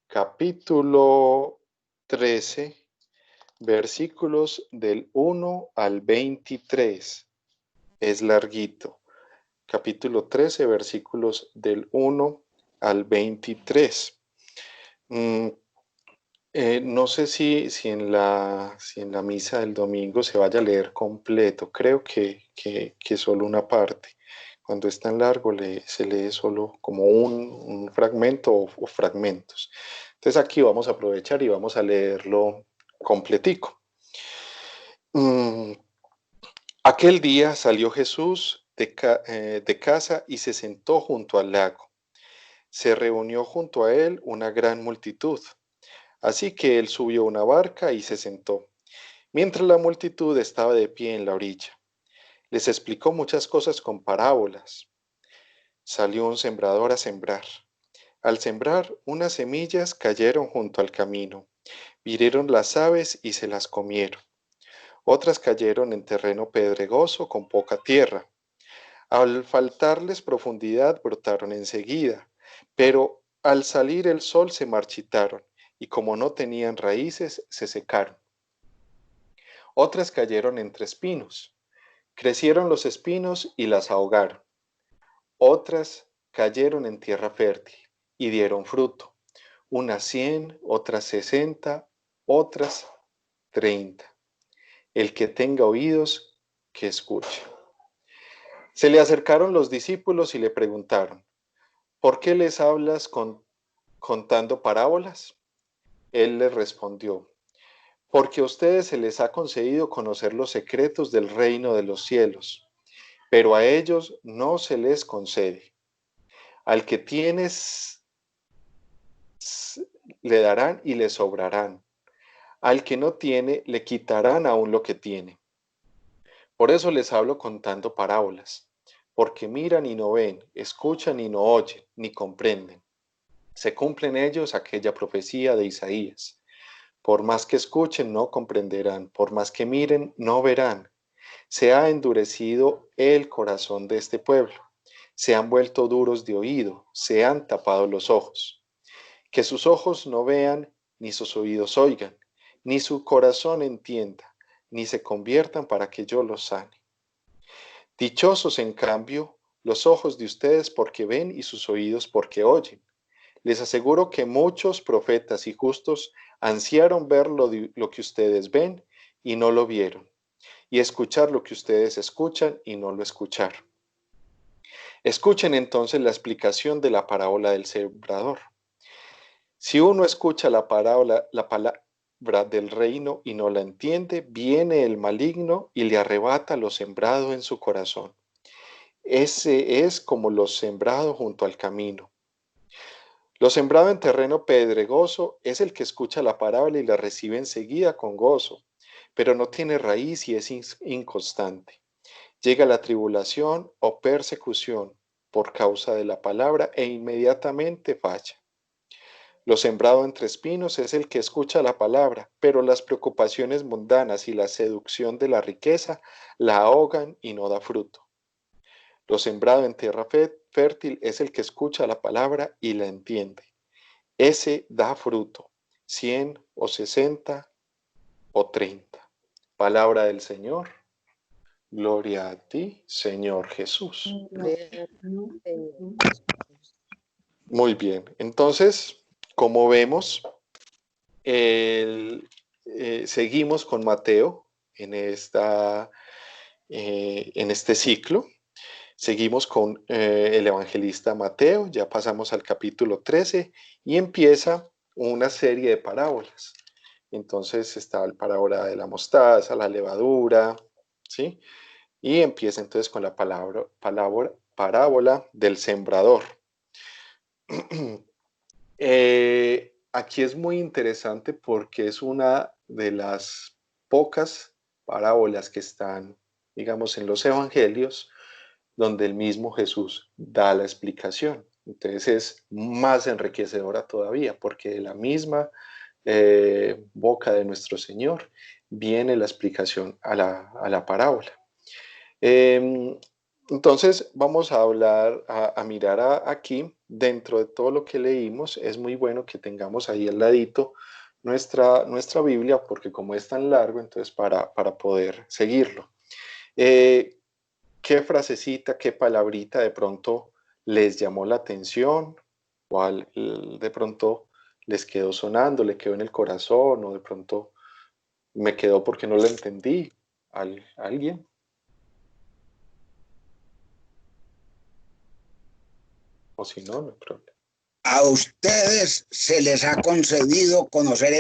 capítulo 13, versículos del 1 al 23. Es larguito. Capítulo 13, versículos del 1 al 23. No sé si en la misa del domingo se vaya a leer completo. Creo que solo una parte. Cuando es tan largo se lee solo como un fragmento o fragmentos. Entonces aquí vamos a aprovechar y vamos a leerlo completico. Aquel día salió Jesús de casa y se sentó junto al lago. Se reunió junto a él una gran multitud. Así que él subió a una barca y se sentó, mientras la multitud estaba de pie en la orilla. Les explicó muchas cosas con parábolas. Salió un sembrador a sembrar. Al sembrar, unas semillas cayeron junto al camino. Vinieron las aves y se las comieron. Otras cayeron en terreno pedregoso con poca tierra. Al faltarles profundidad, brotaron enseguida, pero al salir el sol se marchitaron y como no tenían raíces, se secaron. Otras cayeron entre espinos. Crecieron los espinos y las ahogaron. Otras cayeron en tierra fértil y dieron fruto. Unas 100, otras 60, otras 30. El que tenga oídos, que escuche. Se le acercaron los discípulos y le preguntaron, ¿por qué les hablas contando parábolas? Él les respondió, porque a ustedes se les ha concedido conocer los secretos del reino de los cielos, pero a ellos no se les concede. Al que tienes le darán y le sobrarán. Al que no tiene le quitarán aún lo que tiene. Por eso les hablo contando parábolas, porque miran y no ven, escuchan y no oyen, ni comprenden. Se cumple en ellos aquella profecía de Isaías. Por más que escuchen, no comprenderán, por más que miren, no verán. Se ha endurecido el corazón de este pueblo. Se han vuelto duros de oído, se han tapado los ojos. Que sus ojos no vean, ni sus oídos oigan, ni su corazón entienda, ni se conviertan para que yo los sane. Dichosos, en cambio, los ojos de ustedes porque ven y sus oídos porque oyen. Les aseguro que muchos profetas y justos ansiaron ver lo que ustedes ven y no lo vieron, y escuchar lo que ustedes escuchan y no lo escucharon. Escuchen entonces la explicación de la parábola del sembrador. Si uno escucha la palabra del reino y no la entiende, viene el maligno y le arrebata lo sembrado en su corazón. Ese es como lo sembrado junto al camino. Lo sembrado en terreno pedregoso es el que escucha la parábola y la recibe enseguida con gozo, pero no tiene raíz y es inconstante. Llega la tribulación o persecución por causa de la palabra e inmediatamente falla. Lo sembrado entre espinos es el que escucha la palabra, pero las preocupaciones mundanas y la seducción de la riqueza la ahogan y no da fruto. Lo sembrado en tierra fértil es el que escucha la palabra y la entiende. Ese da fruto, 100 o 60 o 30. Palabra del Señor. Gloria a ti, Señor Jesús. Muy bien, entonces, como vemos, seguimos con Mateo en este ciclo. Seguimos con el evangelista Mateo, ya pasamos al capítulo 13 y empieza una serie de parábolas. Entonces está la parábola de la mostaza, la levadura, ¿sí? Y empieza entonces con la parábola del sembrador. Aquí es muy interesante porque es una de las pocas parábolas que están, digamos, en los evangelios, donde el mismo Jesús da la explicación. Entonces es más enriquecedora todavía, porque de la misma boca de nuestro Señor viene la explicación a la parábola. Entonces vamos a hablar, a mirar aquí, dentro de todo lo que leímos, es muy bueno que tengamos ahí al ladito nuestra Biblia, porque como es tan largo, entonces para poder seguirlo. ¿Qué frasecita, qué palabrita de pronto les llamó la atención? ¿Cuál de pronto les quedó sonando, le quedó en el corazón o de pronto me quedó porque no la entendí? ¿Alguien? O si no, no hay problema. A ustedes se les ha concedido conocer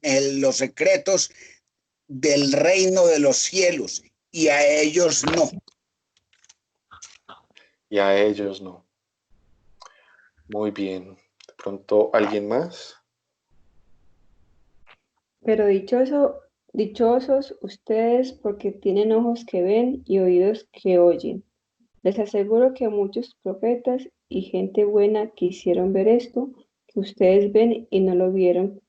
los secretos del reino de los cielos y a ellos no. Y a ellos no. Muy bien. De pronto, ¿alguien más? Pero dichosos ustedes porque tienen ojos que ven y oídos que oyen. Les aseguro que muchos profetas y gente buena quisieron ver esto que ustedes ven y no lo vieron.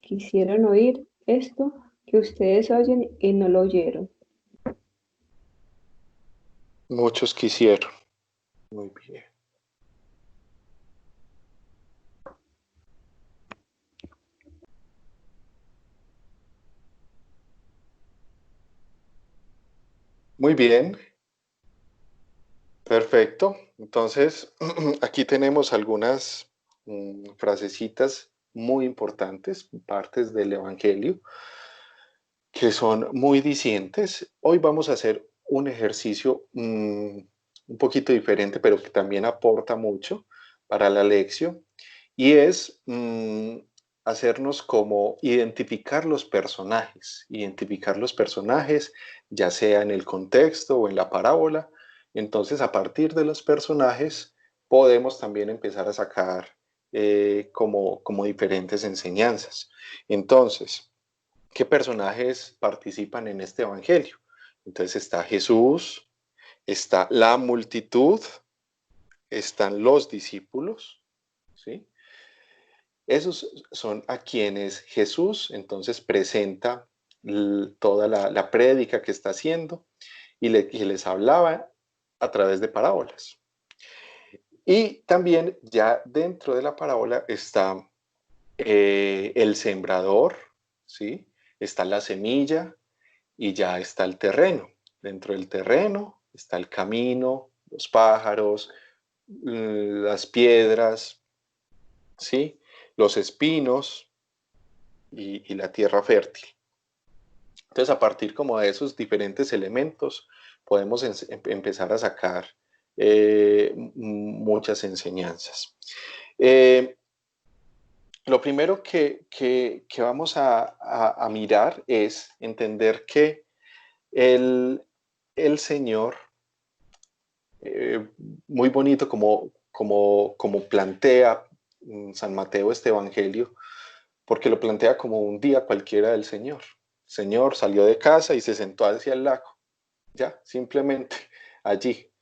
Quisieron oír esto que ustedes oyen y no lo oyeron. Muchos quisieron. Muy bien. Muy bien. Perfecto. Entonces, aquí tenemos algunas frasecitas muy importantes, partes del Evangelio, que son muy dicientes. Hoy vamos a hacer un ejercicio un poquito diferente, pero que también aporta mucho para la lección, y es hacernos como identificar los personajes, ya sea en el contexto o en la parábola. Entonces, a partir de los personajes, podemos también empezar a sacar como diferentes enseñanzas. Entonces, ¿qué personajes participan en este evangelio? Entonces está Jesús, está la multitud, están los discípulos, ¿sí? Esos son a quienes Jesús entonces presenta toda la prédica que está haciendo y les hablaba a través de parábolas. Y también ya dentro de la parábola está el sembrador, ¿sí? Está la semilla y ya está el terreno. Dentro del terreno está el camino, los pájaros, las piedras, ¿sí? Los espinos y la tierra fértil. Entonces, a partir como de esos diferentes elementos, podemos empezar a sacar muchas enseñanzas. Lo primero que vamos a mirar es entender que el Señor, eh, muy bonito como plantea San Mateo este Evangelio, porque lo plantea como un día cualquiera del Señor. El Señor salió de casa y se sentó hacia el lago, ya, simplemente allí.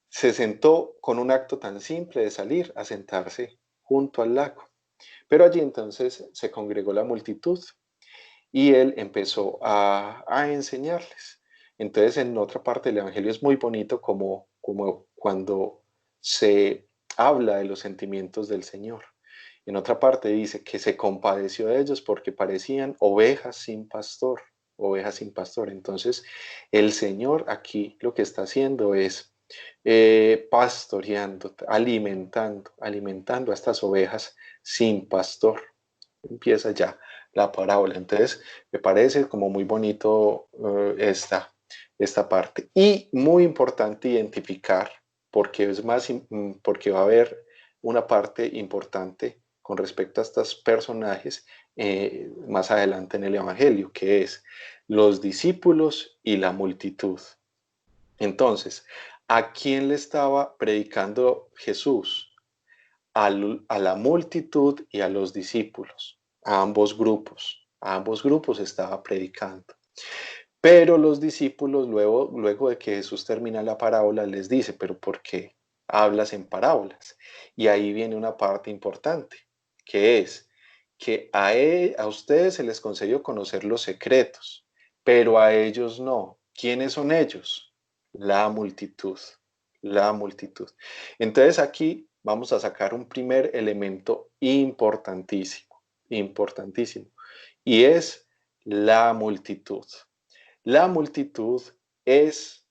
Se sentó con un acto tan simple de salir a sentarse junto al lago. Pero allí entonces se congregó la multitud y él empezó a enseñarles. Entonces, en otra parte del Evangelio es muy bonito como cuando se habla de los sentimientos del Señor. En otra parte dice que se compadeció de ellos porque parecían ovejas sin pastor, ovejas sin pastor. Entonces, el Señor aquí lo que está haciendo es pastoreando, alimentando a estas ovejas sin pastor. Empieza ya la parábola. Entonces, me parece como muy bonito esta parte. Y muy importante identificar, porque porque va a haber una parte importante con respecto a estos personajes más adelante en el Evangelio, que es los discípulos y la multitud. Entonces, ¿a quién le estaba predicando Jesús? A la multitud y a los discípulos, a ambos grupos estaba predicando. Pero los discípulos, luego de que Jesús termina la parábola, les dice, pero ¿por qué hablas en parábolas? Y ahí viene una parte importante, que es que a ustedes se les concedió conocer los secretos, pero a ellos no. ¿Quiénes son ellos? La multitud. la multitud. Entonces aquí vamos a sacar un primer elemento importantísimo, importantísimo, y es la multitud. La multitud es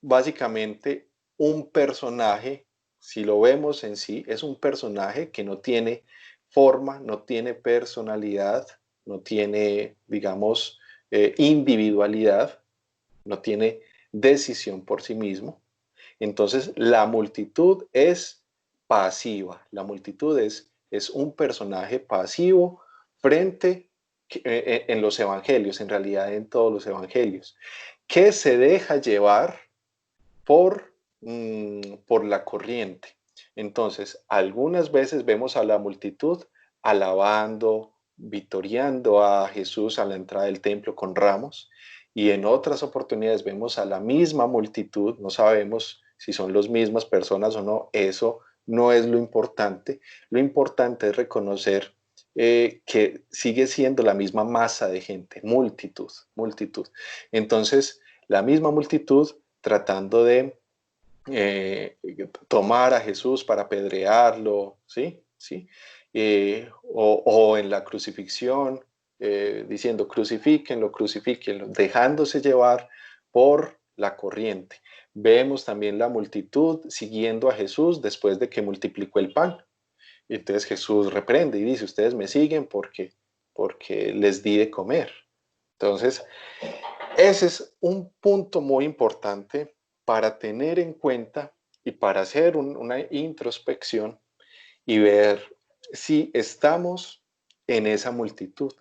básicamente un personaje, si lo vemos en sí, es un personaje que no tiene forma, no tiene personalidad, no tiene, digamos, individualidad, no tiene decisión por sí mismo. Entonces, la multitud es pasiva, la multitud es un personaje pasivo frente en los evangelios, en realidad en todos los evangelios, que se deja llevar por la corriente. Entonces, algunas veces vemos a la multitud alabando, victoriando a Jesús a la entrada del templo con ramos, y en otras oportunidades vemos a la misma multitud, no sabemos si son las mismas personas o no, eso no es lo importante es reconocer que sigue siendo la misma masa de gente, multitud, multitud. Entonces, la misma multitud tratando de tomar a Jesús para apedrearlo, ¿sí? ¿Sí? O en la crucifixión, diciendo crucifíquenlo, crucifíquenlo, dejándose llevar por la corriente. Vemos también la multitud siguiendo a Jesús después de que multiplicó el pan. Entonces Jesús reprende y dice, ustedes me siguen porque les di de comer. Entonces, ese es un punto muy importante para tener en cuenta y para hacer una introspección y ver si estamos en esa multitud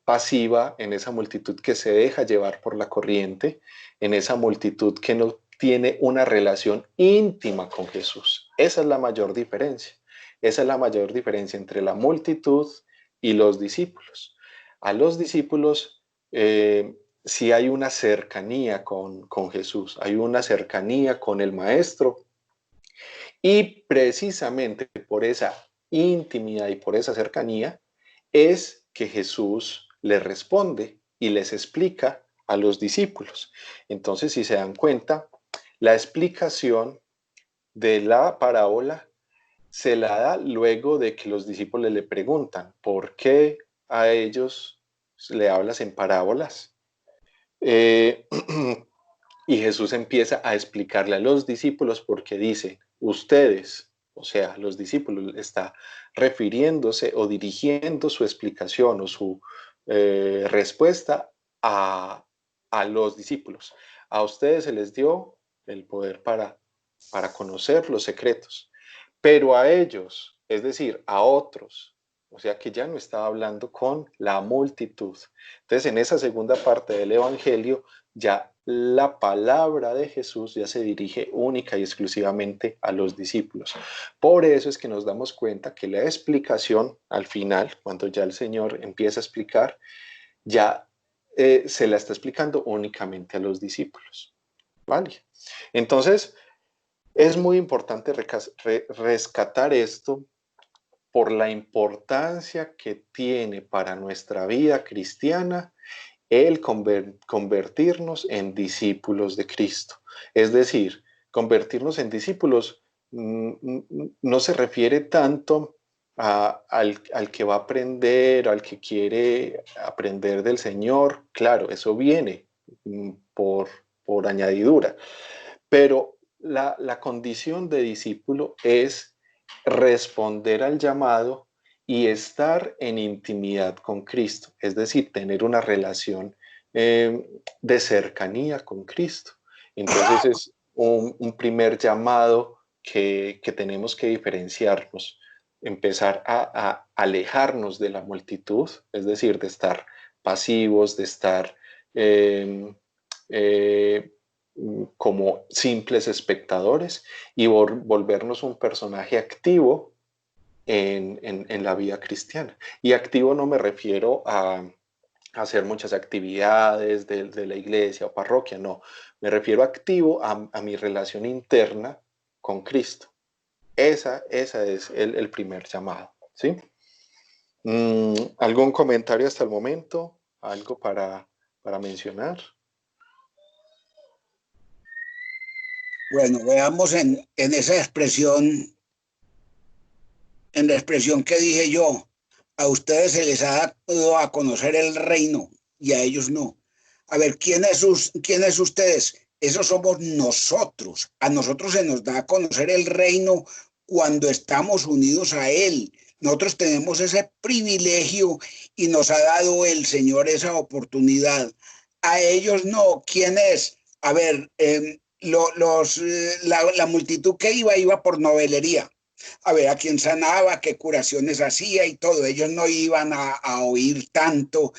pasiva, en esa multitud que se deja llevar por la corriente, en esa multitud que no tiene una relación íntima con Jesús. Esa es la mayor diferencia. Esa es la mayor diferencia entre la multitud y los discípulos. A los discípulos sí hay una cercanía con Jesús, hay una cercanía con el Maestro, y precisamente por esa intimidad y por esa cercanía es que Jesús les responde y les explica a los discípulos. Entonces, si se dan cuenta, la explicación de la parábola se la da luego de que los discípulos le preguntan, ¿por qué a ellos le hablas en parábolas? Y Jesús empieza a explicarle a los discípulos porque dice, ustedes, o sea, los discípulos, está refiriéndose o dirigiendo su explicación o su respuesta a los discípulos. A ustedes se les dio el poder para conocer los secretos, pero a ellos, es decir, a otros, o sea que ya no estaba hablando con la multitud. Entonces, en esa segunda parte del Evangelio, ya la palabra de Jesús ya se dirige única y exclusivamente a los discípulos. Por eso es que nos damos cuenta que la explicación al final, cuando ya el Señor empieza a explicar, ya se la está explicando únicamente a los discípulos. ¿Vale? Entonces, es muy importante rescatar esto por la importancia que tiene para nuestra vida cristiana el convertirnos en discípulos de Cristo. Es decir, convertirnos en discípulos no se refiere tanto al que va a aprender, al que quiere aprender del Señor. Claro, eso viene por añadidura, pero la condición de discípulo es responder al llamado y estar en intimidad con Cristo, es decir, tener una relación de cercanía con Cristo. Entonces es un primer llamado que tenemos que diferenciarnos, empezar a alejarnos de la multitud, es decir, de estar pasivos, de estar eh, como simples espectadores y volvernos un personaje activo en la vida cristiana. Y activo no me refiero a hacer muchas actividades de la iglesia o parroquia, no, me refiero activo a mi relación interna con Cristo. Esa es el primer llamado, ¿sí? ¿Algún comentario hasta el momento? ¿Algo para mencionar? Bueno, veamos en esa expresión, en la expresión que dije yo, a ustedes se les ha dado a conocer el reino y a ellos no. A ver, ¿quiénes ustedes? Esos somos nosotros. A nosotros se nos da a conocer el reino cuando estamos unidos a Él. Nosotros tenemos ese privilegio y nos ha dado el Señor esa oportunidad. A ellos no. ¿Quién es? A ver, la multitud que iba por novelería a ver a quién sanaba, qué curaciones hacía y todo. Ellos no iban a oír tanto,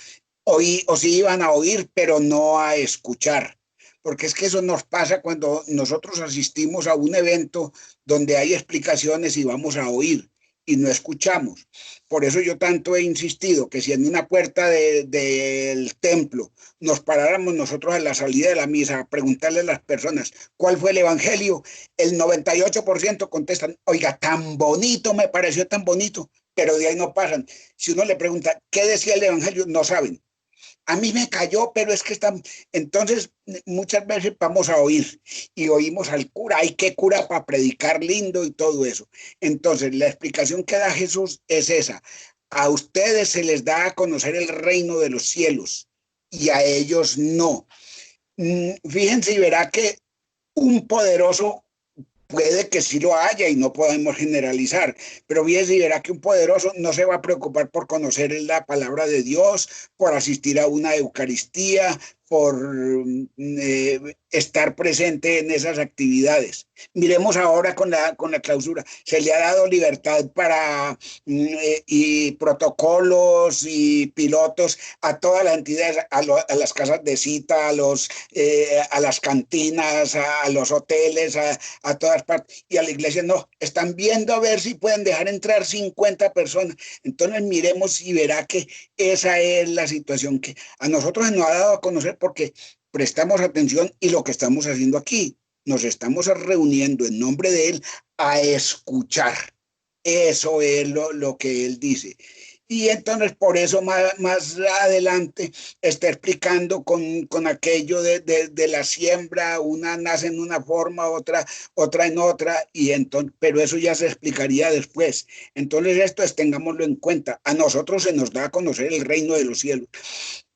o sí iban a oír, pero no a escuchar. Porque es que eso nos pasa cuando nosotros asistimos a un evento donde hay explicaciones y vamos a oír y no escuchamos. Por eso yo tanto he insistido que si en una puerta del templo nos paráramos nosotros a la salida de la misa a preguntarle a las personas cuál fue el evangelio, el 98% contestan, oiga, tan bonito, me pareció tan bonito, pero de ahí no pasan. Si uno le pregunta, ¿qué decía el evangelio? No saben. A mí me cayó, pero es que están... Entonces, muchas veces vamos a oír y oímos al cura. Hay que cura para predicar lindo y todo eso. Entonces, la explicación que da Jesús es esa. A ustedes se les da a conocer el reino de los cielos y a ellos no. Fíjense y verá que un poderoso puede que sí lo haya y no podemos generalizar, pero fíjese y verá que un poderoso no se va a preocupar por conocer la palabra de Dios, por asistir a una Eucaristía, por estar presente en esas actividades. Miremos ahora con la clausura. Se le ha dado libertad para y protocolos y pilotos a todas las entidades, a las casas de cita, a las cantinas, a los hoteles, a todas partes. Y a la iglesia no. Están viendo a ver si pueden dejar entrar 50 personas. Entonces miremos y verá que esa es la situación que a nosotros nos ha dado a conocer porque prestamos atención y lo que estamos haciendo aquí, nos estamos reuniendo en nombre de Él a escuchar. Eso es lo que Él dice. Y entonces por eso más adelante está explicando con aquello de la siembra, una nace en una forma, otra en otra, y entonces, pero eso ya se explicaría después. Entonces esto es, tengámoslo en cuenta, a nosotros se nos da a conocer el reino de los cielos,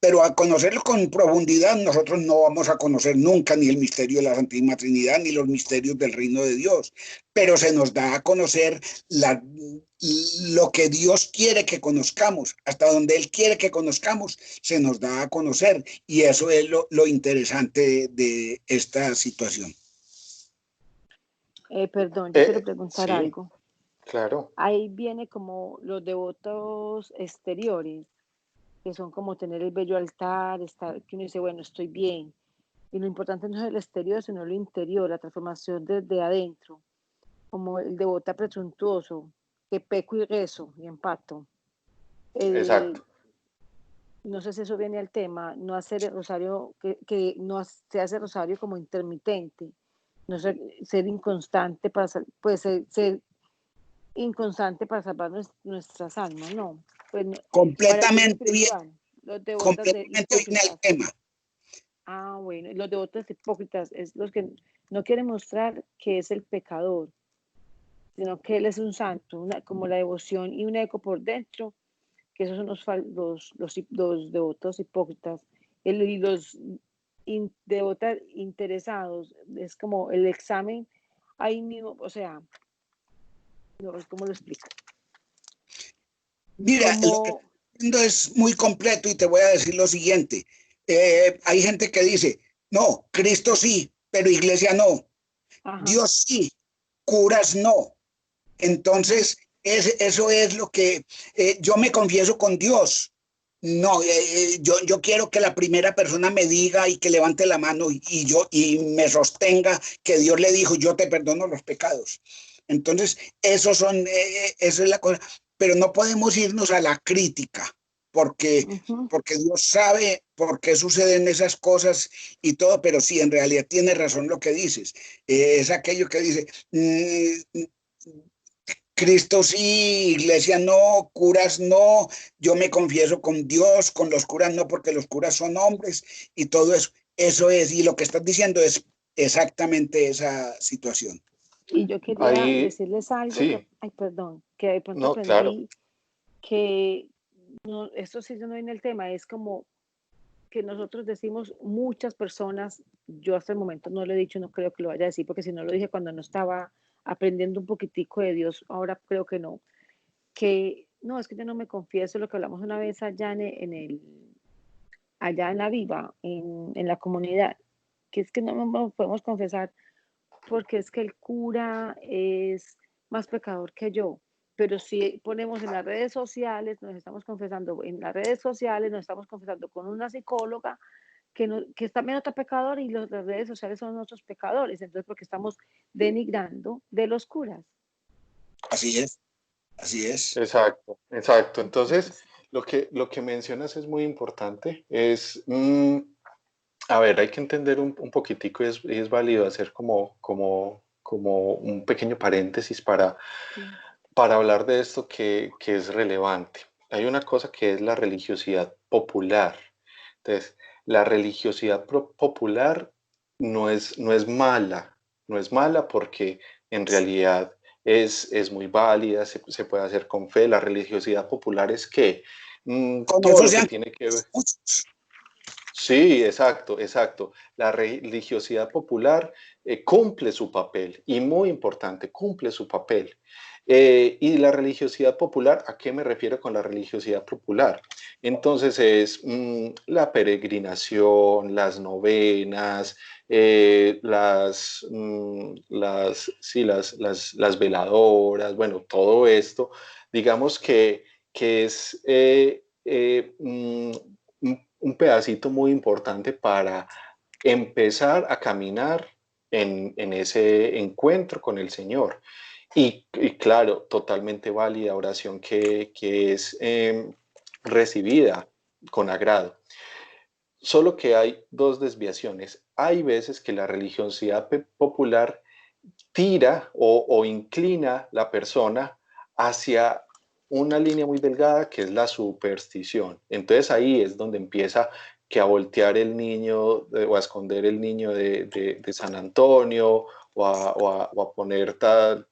pero a conocerlo con profundidad nosotros no vamos a conocer nunca ni el misterio de la Santísima Trinidad ni los misterios del reino de Dios, pero se nos da a conocer lo que Dios quiere que conozcamos, hasta donde Él quiere que conozcamos, se nos da a conocer y eso es lo interesante de esta situación. Perdón, yo quiero preguntar Sí, algo. claro. Ahí viene como los devotos exteriores, que son como tener el bello altar, estar, que uno dice, bueno, estoy bien. Y lo importante no es el exterior, sino lo interior, la transformación desde adentro, como el devota presuntuoso, que peco y rezo y empato. Exacto. No sé si eso viene al tema, no hacer el rosario, que no se hace rosario como intermitente, no ser inconstante para, pues ser inconstante para salvar nuestras almas, no. Pues, para el bien Completamente bien, espiritual, los devotas de completamente bien el hipócritas. tema. Ah, bueno, los devotos hipócritas es los que no quieren mostrar que es el pecador, sino que él es un santo, como la devoción y un eco por dentro, que esos son los devotos hipócritas. Y los devotos interesados, es como el examen ahí mismo, o sea, no, ¿cómo lo explico? Mira, lo que Como, estoy diciendo es muy completo y te voy a decir lo siguiente. Hay gente que dice, no, Cristo sí, pero iglesia no. ajá, Dios sí, curas no. Entonces, eso es lo que yo me confieso con Dios. No, yo quiero que la primera persona me diga y que levante la mano y me sostenga que Dios le dijo, yo te perdono los pecados. Entonces, eso es la cosa. Pero no podemos irnos a la crítica, porque Dios sabe por qué suceden esas cosas y todo, pero sí, en realidad tiene razón lo que dices. Es aquello que dice, Cristo sí, iglesia no, curas no, yo me confieso con Dios, con los curas no, porque los curas son hombres y todo eso. Eso es, y lo que estás diciendo es exactamente esa situación. Y yo quería Ahí, decirles algo que, sí, ay, perdón, que de pronto no, claro. aprendí que no, esto sí no viene el tema, es como que nosotros decimos muchas personas, yo hasta el momento no lo he dicho, no creo que lo vaya a decir, porque si no lo dije cuando no estaba aprendiendo un poquitico de Dios, ahora creo que no, que no, es que yo no me confieso, lo que hablamos una vez allá allá en la Viva, en la comunidad, que es que no nos podemos confesar porque es que el cura es más pecador que yo. Pero si ponemos en las redes sociales, nos estamos confesando en las redes sociales, nos estamos confesando con una psicóloga que, no, que es también otro pecador y las redes sociales son otros pecadores. Entonces, porque estamos denigrando de los curas. Así es, así es. Exacto, exacto. Entonces, Entonces, lo que mencionas es muy importante. Es, a ver, hay que entender un poquitico y es válido hacer como un pequeño paréntesis sí. para hablar de esto que es relevante. Hay una cosa que es la religiosidad popular. Entonces, la religiosidad popular no es mala, no es mala porque en realidad es muy válida, se puede hacer con fe. La religiosidad popular es que Con todo eso lo se que han tiene que ver. muchos. Sí, exacto, exacto. La religiosidad popular cumple su papel y muy importante, cumple su papel. Y la religiosidad popular, ¿a qué me refiero con la religiosidad popular? Entonces es la peregrinación, las novenas, sí, las veladoras, bueno, todo esto, digamos que es un pedacito muy importante para empezar a caminar en ese encuentro con el Señor. Y claro, totalmente válida oración que es recibida con agrado. Solo que hay dos desviaciones. Hay veces que la religiosidad popular tira o inclina la persona hacia una línea muy delgada que es la superstición. Entonces ahí es donde empieza que a voltear el niño o a esconder el niño de San Antonio o a poner tal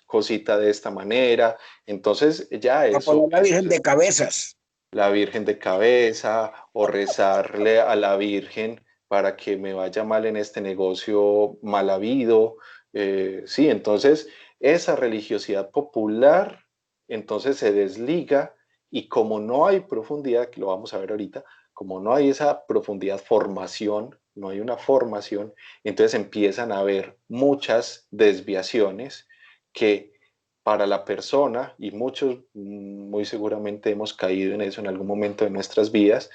cosita de esta manera. Entonces ya A poner la eso Virgen de cabezas. la Virgen de cabeza o rezarle a la Virgen para que me vaya mal en este negocio mal habido. Sí, entonces esa religiosidad popular entonces se desliga y como no hay profundidad, que lo vamos a ver ahorita, como no hay esa profundidad, formación, no hay una formación, entonces empiezan a haber muchas desviaciones que para la persona, y muchos muy seguramente hemos caído en eso en algún momento de nuestras vidas,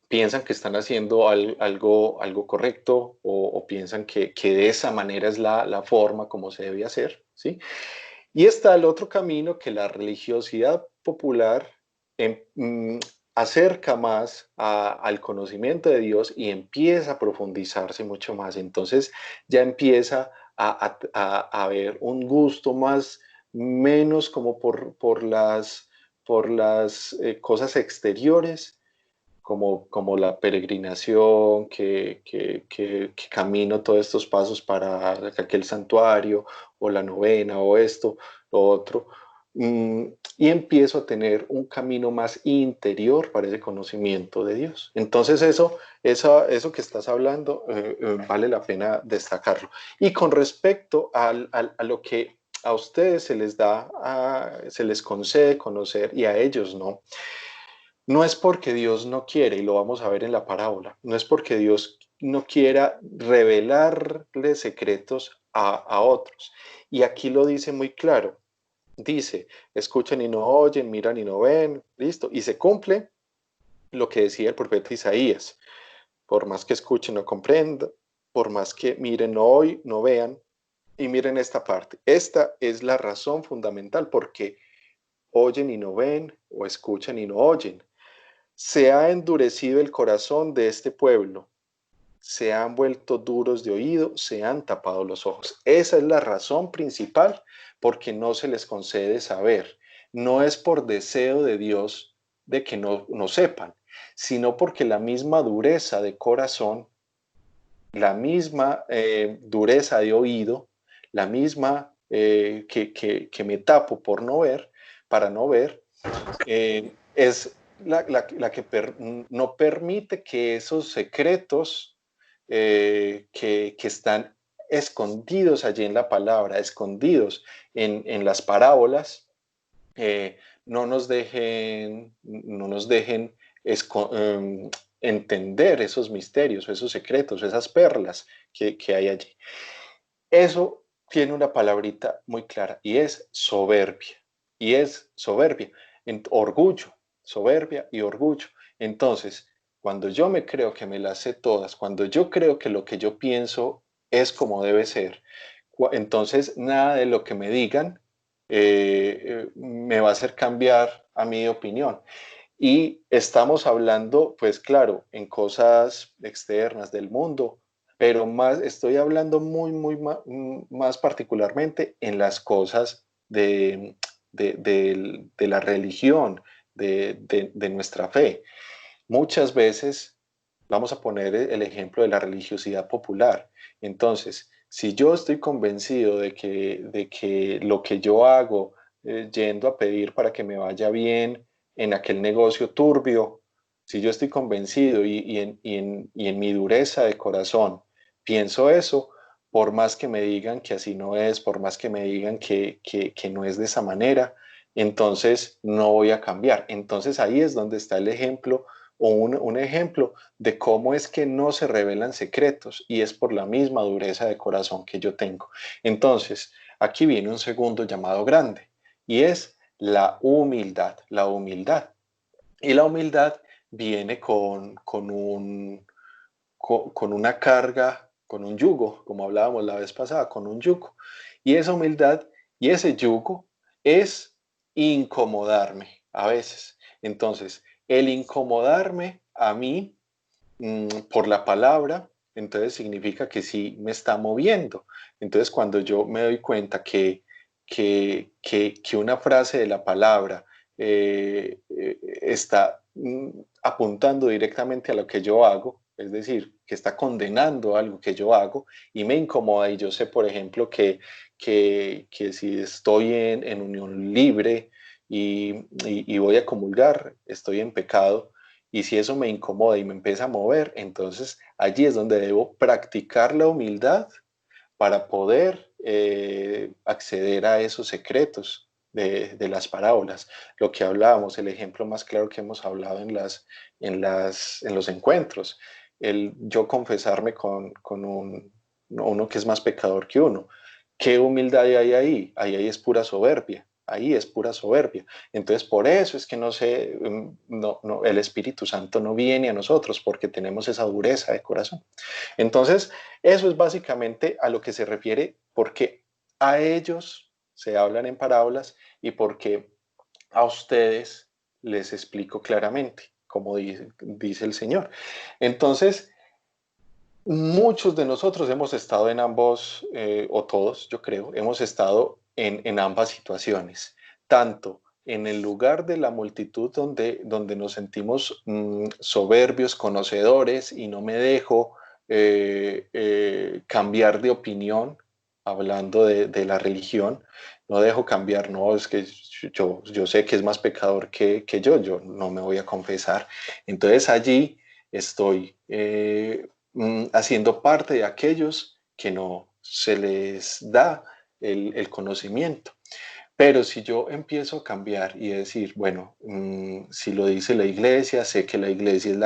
piensan que están haciendo algo correcto o piensan que de esa manera es la forma como se debe hacer, ¿sí? Y está el otro camino que la religiosidad popular acerca más al conocimiento de Dios y empieza a profundizarse mucho más. Entonces ya empieza a haber un gusto más, menos como por las cosas exteriores, como la peregrinación, que camino todos estos pasos para aquel santuario, o la novena, o esto, lo otro, y empiezo a tener un camino más interior para ese conocimiento de Dios. Entonces eso que estás hablando vale la pena destacarlo. Y con respecto a lo que a ustedes se les da, se les concede conocer y a ellos no. No es porque Dios no quiere, y lo vamos a ver en la parábola, no es porque Dios no quiera revelarle secretos a otros. Y aquí lo dice muy claro. Dice, escuchan y no oyen, miran y no ven, listo. Y se cumple lo que decía el profeta Isaías. Por más que escuchen, no comprendan, por más que miren, no vean. Y miren esta parte. Esta es la razón fundamental porque oyen y no ven, o escuchan y no oyen. Se ha endurecido el corazón de este pueblo, se han vuelto duros de oído, se han tapado los ojos. Esa es la razón principal porque no se les concede saber. No es por deseo de Dios de que no sepan, sino porque la misma dureza de corazón la misma dureza de oído, la misma que me tapo por no ver, para no ver, es la que no permite que esos secretos que están escondidos allí en la palabra, escondidos en las parábolas, no nos dejen entender esos misterios, esos secretos, esas perlas que hay allí. Eso tiene una palabrita muy clara y es soberbia. Y es soberbia, orgullo, soberbia y orgullo. Entonces, cuando yo me creo que me las sé todas, cuando yo creo que lo que yo pienso es como debe ser, entonces nada de lo que me digan me va a hacer cambiar a mi opinión. Y estamos hablando, pues claro, en cosas externas del mundo, pero más estoy hablando más particularmente en las cosas de la religión, de nuestra fe. Muchas veces vamos a poner el ejemplo de la religiosidad popular. Entonces, si yo estoy convencido de que lo que yo hago yendo a pedir para que me vaya bien en aquel negocio turbio, si yo estoy convencido y en mi dureza de corazón pienso eso, por más que me digan que así no es, por más que me digan que no es de esa manera, entonces no voy a cambiar. Entonces ahí es donde está el ejemplo o un ejemplo de cómo es que no se revelan secretos y es por la misma dureza de corazón que yo tengo. Entonces, aquí viene un segundo llamado grande y es la humildad, la humildad. Y la humildad viene con una carga, con un yugo, como hablábamos la vez pasada, con un yugo. Y esa humildad y ese yugo es incomodarme a veces. Entonces, el incomodarme a mí por la palabra, entonces significa que sí me está moviendo. Entonces, cuando yo me doy cuenta que una frase de la palabra está apuntando directamente a lo que yo hago, es decir, que está condenando algo que yo hago y me incomoda y yo sé, por ejemplo, que si estoy en unión libre y voy a comulgar, estoy en pecado. Y si eso me incomoda y me empieza a mover, entonces allí es donde debo practicar la humildad para poder acceder a esos secretos de las parábolas. Lo que hablábamos, el ejemplo más claro que hemos hablado en los encuentros, el yo confesarme con uno que es más pecador que uno. ¿Qué humildad hay ahí? Ahí es pura soberbia. Ahí es pura soberbia. Entonces, por eso es que el Espíritu Santo no viene a nosotros, porque tenemos esa dureza de corazón. Entonces, eso es básicamente a lo que se refiere, porque a ellos se hablan en parábolas y porque a ustedes les explico claramente, como dice el Señor. Entonces, muchos de nosotros hemos estado en ambos, o todos, yo creo, hemos estado en ambas situaciones, tanto en el lugar de la multitud donde nos sentimos soberbios, conocedores y no me dejo cambiar de opinión, hablando de la religión, no dejo cambiar, no, es que yo sé que es más pecador que yo no me voy a confesar. Entonces allí estoy haciendo parte de aquellos que no se les da el conocimiento. Pero si yo empiezo a cambiar y decir, bueno, si lo dice la iglesia, sé que la iglesia es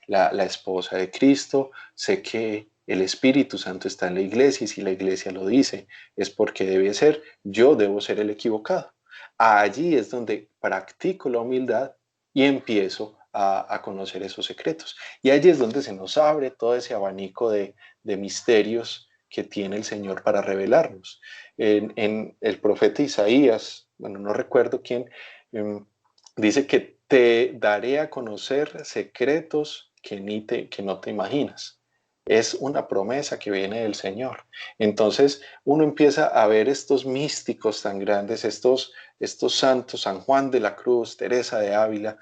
la esposa de Cristo, sé que el Espíritu Santo está en la iglesia y si la iglesia lo dice es porque debe ser, yo debo ser el equivocado. Allí es donde practico la humildad y empiezo a conocer esos secretos. Y allí es donde se nos abre todo ese abanico de misterios que tiene el Señor para revelarnos. En el profeta Isaías, bueno, no recuerdo quién, dice que te daré a conocer secretos que no te imaginas. Es una promesa que viene del Señor. Entonces uno empieza a ver estos místicos tan grandes, estos santos, San Juan de la Cruz, Teresa de Ávila,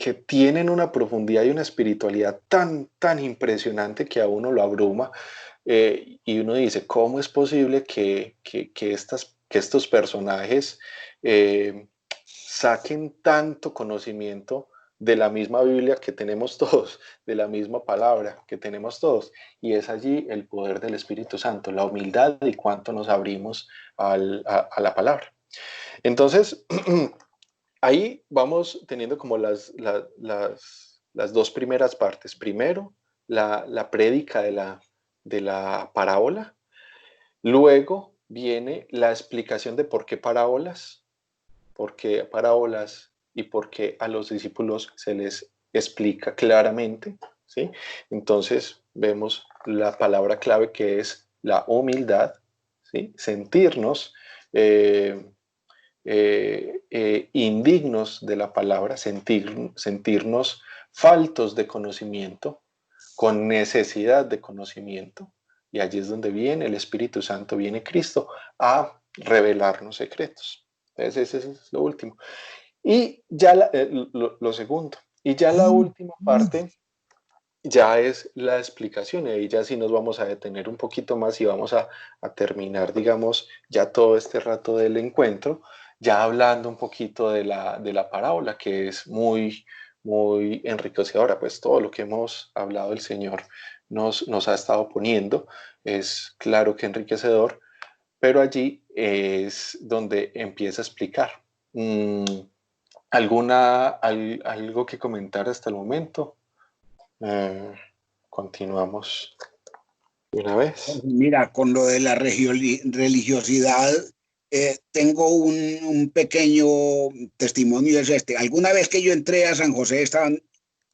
que tienen una profundidad y una espiritualidad tan impresionante que a uno lo abruma, y uno dice, ¿cómo es posible que estos personajes saquen tanto conocimiento de la misma Biblia que tenemos todos, de la misma palabra que tenemos todos? Y es allí el poder del Espíritu Santo, la humildad y cuánto nos abrimos a la palabra. Entonces, ahí vamos teniendo como las dos primeras partes. Primero, la prédica de la parábola. Luego viene la explicación de por qué parábolas y por qué a los discípulos se les explica claramente, ¿sí? Entonces vemos la palabra clave, que es la humildad, ¿sí? Sentirnos indignos de la palabra, sentirnos faltos de conocimiento, con necesidad de conocimiento. Y allí es donde viene el Espíritu Santo, viene Cristo a revelarnos secretos. Entonces, ese es lo último. Y ya lo segundo. Y ya la última parte ya es la explicación. Y ahí ya sí nos vamos a detener un poquito más y vamos a terminar, digamos, ya todo este rato del encuentro, ya hablando un poquito de la parábola, que es muy enriquecedora. Pues todo lo que hemos hablado el Señor nos ha estado poniendo, es claro que enriquecedor, pero allí es donde empieza a explicar. ¿Algo que comentar hasta el momento? Continuamos de una vez. Mira, con lo de la religiosidad, tengo un pequeño testimonio, es este. Alguna vez que yo entré a San José, estaban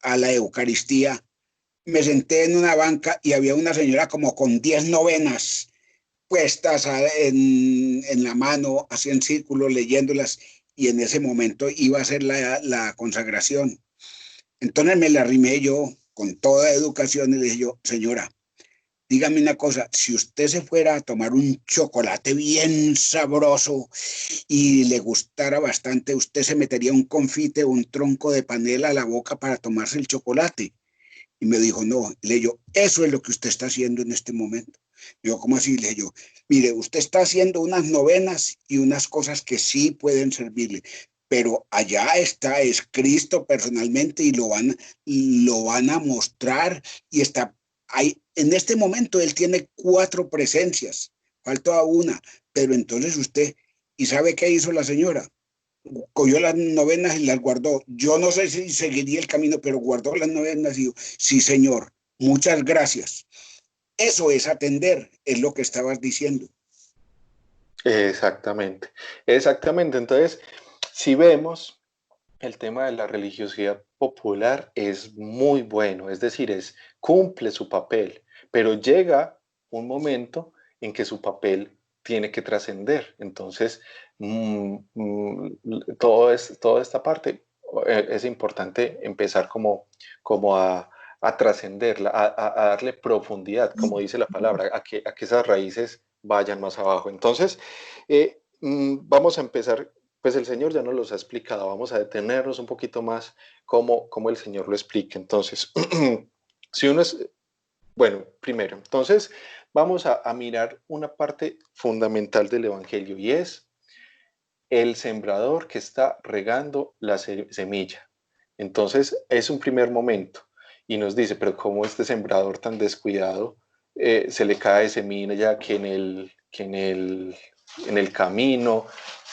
a la Eucaristía, me senté en una banca y había una señora como con 10 novenas puestas en la mano, así en círculo, leyéndolas, y en ese momento iba a ser la consagración. Entonces me la arrimé yo con toda educación y le dije yo, señora, dígame una cosa, si usted se fuera a tomar un chocolate bien sabroso y le gustara bastante, ¿usted se metería un confite o un tronco de panela a la boca para tomarse el chocolate? Y me dijo, no. Le dije yo, eso es lo que usted está haciendo en este momento. Yo, ¿cómo así? Le dije yo, mire, usted está haciendo unas novenas y unas cosas que sí pueden servirle, pero allá está, es Cristo personalmente y lo van a mostrar y está ahí. En este momento él tiene 4 presencias, falta una, pero entonces usted, ¿y sabe qué hizo la señora? Cogió las novenas y las guardó. Yo no sé si seguiría el camino, pero guardó las novenas y dijo, sí, señor, muchas gracias. Eso es atender, es lo que estabas diciendo. Exactamente, exactamente. Entonces, si vemos, el tema de la religiosidad popular es muy bueno, es decir, cumple su papel, pero llega un momento en que su papel tiene que trascender. Entonces, toda esta parte es importante empezar como a trascenderla, a darle profundidad, como dice la palabra, a que esas raíces vayan más abajo. Entonces, vamos a empezar. Pues el Señor ya nos los ha explicado, vamos a detenernos un poquito más cómo el Señor lo explica. Entonces, si uno es, bueno, primero, entonces vamos a mirar una parte fundamental del Evangelio, y es el sembrador que está regando la semilla. Entonces es un primer momento y nos dice, pero ¿cómo este sembrador tan descuidado se le cae semilla en el camino?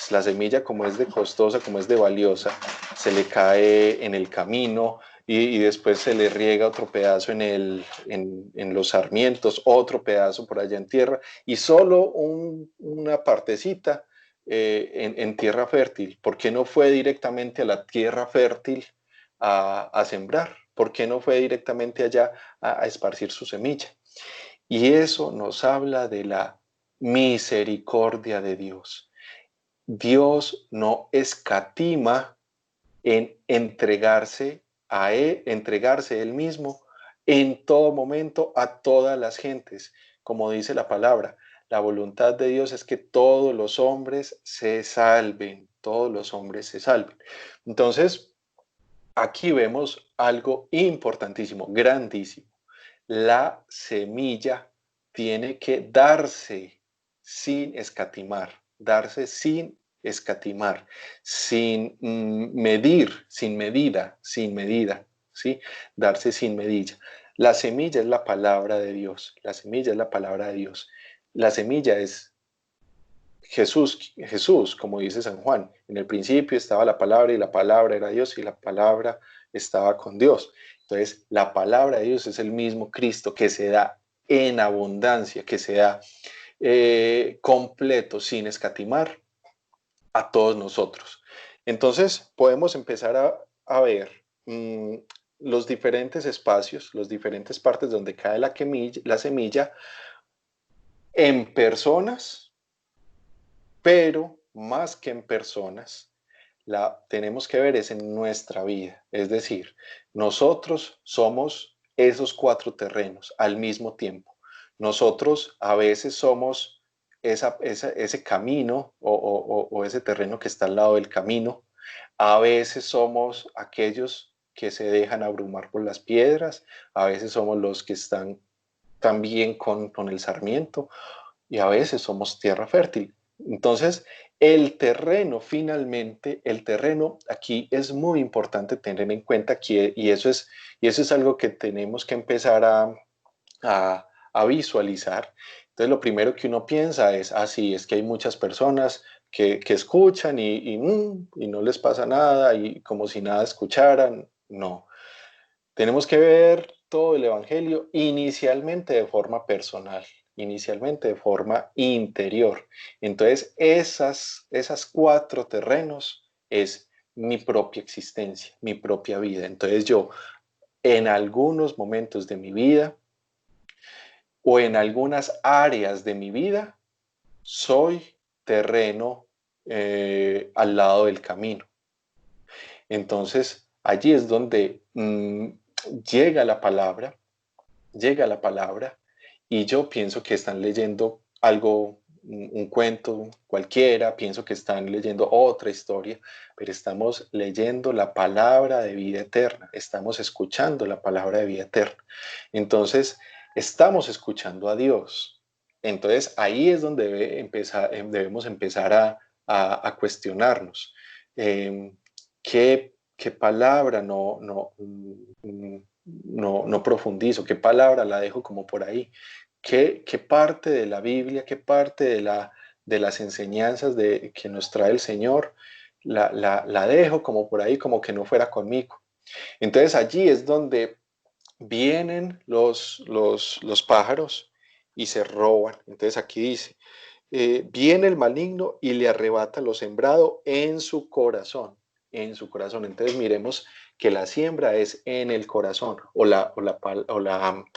La semilla, como es de costosa, como es de valiosa, se le cae en el camino, y después se le riega otro pedazo en los sarmientos, otro pedazo por allá en tierra, y solo una partecita en tierra fértil. ¿Por qué no fue directamente a la tierra fértil a sembrar? ¿Por qué no fue directamente allá a esparcir su semilla? Y eso nos habla de la misericordia de Dios. Dios no escatima en entregarse entregarse él mismo en todo momento a todas las gentes. Como dice la palabra, la voluntad de Dios es que todos los hombres se salven, todos los hombres se salven. Entonces, aquí vemos algo importantísimo, grandísimo. La semilla tiene que darse sin escatimar, darse sin escatimar, sin medir, sin medida, ¿sí? Darse sin medida. La semilla es la palabra de Dios, la semilla es la palabra de Dios. La semilla es Jesús, como dice San Juan. En el principio estaba la palabra y la palabra era Dios y la palabra estaba con Dios. Entonces, la palabra de Dios es el mismo Cristo que se da en abundancia, que se da completo, sin escatimar a todos nosotros. Entonces, podemos empezar a ver los diferentes espacios, las diferentes partes donde cae la semilla en personas, pero más que en personas, la tenemos que ver es en nuestra vida. Es decir, nosotros somos esos 4 terrenos al mismo tiempo. Nosotros a veces somos ese camino o ese terreno que está al lado del camino. A veces somos aquellos que se dejan abrumar por las piedras. A veces somos los que están también con el sarmiento y a veces somos tierra fértil. Entonces, el terreno, finalmente, el terreno aquí es muy importante tener en cuenta que, y eso es algo que tenemos que empezar a visualizar. Entonces, lo primero que uno piensa es, sí, es que hay muchas personas que escuchan y no les pasa nada y como si nada escucharan. No, tenemos que ver todo el Evangelio inicialmente de forma personal, inicialmente de forma interior. Entonces, esas 4 terrenos es mi propia existencia, mi propia vida. Entonces yo, en algunos momentos de mi vida o en algunas áreas de mi vida, soy terreno al lado del camino. Entonces, allí es donde llega la palabra y yo pienso que están leyendo algo, un cuento cualquiera, pienso que están leyendo otra historia, pero estamos leyendo la palabra de vida eterna, estamos escuchando la palabra de vida eterna. Entonces, estamos escuchando a Dios. Entonces, ahí es donde debemos empezar a cuestionarnos. ¿Qué palabra no profundizo? ¿Qué palabra la dejo como por ahí? ¿Qué parte de la Biblia, qué parte de las enseñanzas que nos trae el Señor la dejo como por ahí, como que no fuera conmigo? Entonces allí es donde vienen los pájaros y se roban. Entonces aquí dice, viene el maligno y le arrebata lo sembrado en su corazón, en su corazón. Entonces miremos que la siembra es en el corazón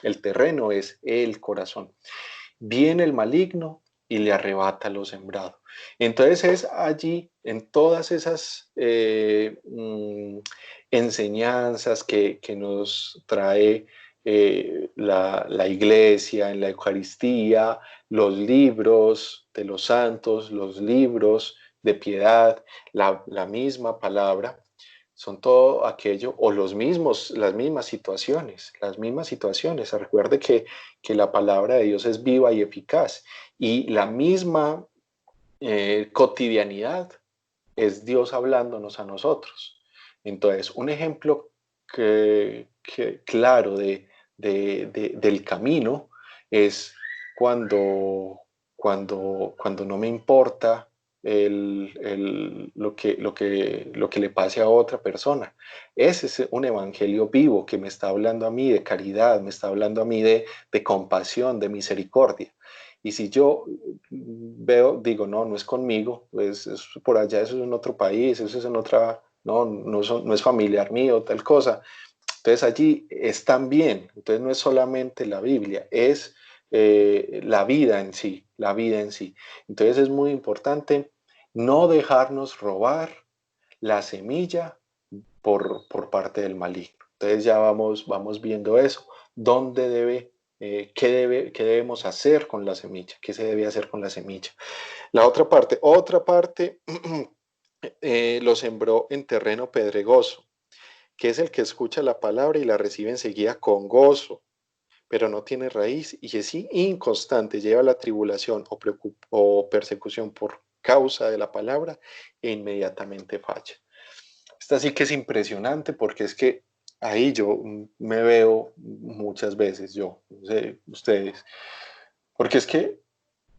el terreno es el corazón. Viene el maligno y le arrebata lo sembrado. Entonces es allí, en todas esas enseñanzas que nos trae la iglesia, en la Eucaristía, los libros de los santos, los libros de piedad, la misma palabra, son todo aquello, o las mismas situaciones. Recuerde que la palabra de Dios es viva y eficaz, y la misma cotidianidad es Dios hablándonos a nosotros. Entonces, un ejemplo claro del camino es cuando no me importa lo que le pase a otra persona. Ese es un evangelio vivo que me está hablando a mí de caridad, me está hablando a mí de compasión, de misericordia. Y si yo digo, no es conmigo, pues es por allá, eso es en otro país, eso es en otra, no es familiar mío, tal cosa. Entonces allí están bien. Entonces no es solamente la Biblia, es la vida en sí, la vida en sí. Entonces es muy importante no dejarnos robar la semilla por parte del maligno. Entonces ya vamos viendo eso. ¿Qué debemos hacer con la semilla? ¿Qué se debe hacer con la semilla? Otra parte lo sembró en terreno pedregoso. que es el que escucha la palabra y la recibe enseguida con gozo, pero no tiene raíz y es inconstante, lleva la tribulación o persecución por causa de la palabra e inmediatamente falla. Esta sí que es impresionante porque es que ahí yo me veo muchas veces, yo, no sé, ustedes, porque es que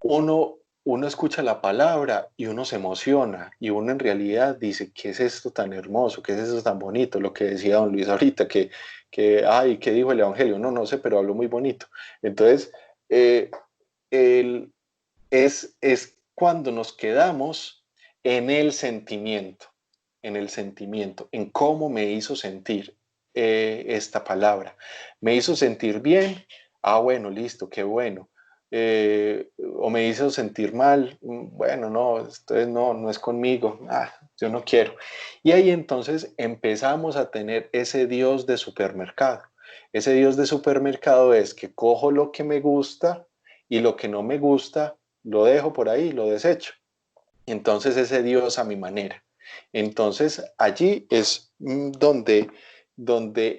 uno escucha la palabra y uno se emociona y uno en realidad dice, ¿qué es esto tan hermoso? ¿Qué es esto tan bonito? Lo que decía don Luis ahorita, ay, ¿qué dijo el Evangelio? No sé, pero habló muy bonito. Entonces, eh, el, es cuando nos quedamos en el sentimiento, en cómo me hizo sentir esta palabra. ¿Me hizo sentir bien? Ah, bueno, listo, qué bueno. O me hizo sentir mal, bueno, no, entonces no es conmigo, yo no quiero. Y ahí entonces empezamos a tener ese Dios de supermercado. Ese Dios de supermercado es que cojo lo que me gusta y lo que no me gusta lo dejo por ahí, lo desecho. Entonces ese Dios a mi manera. Entonces allí es donde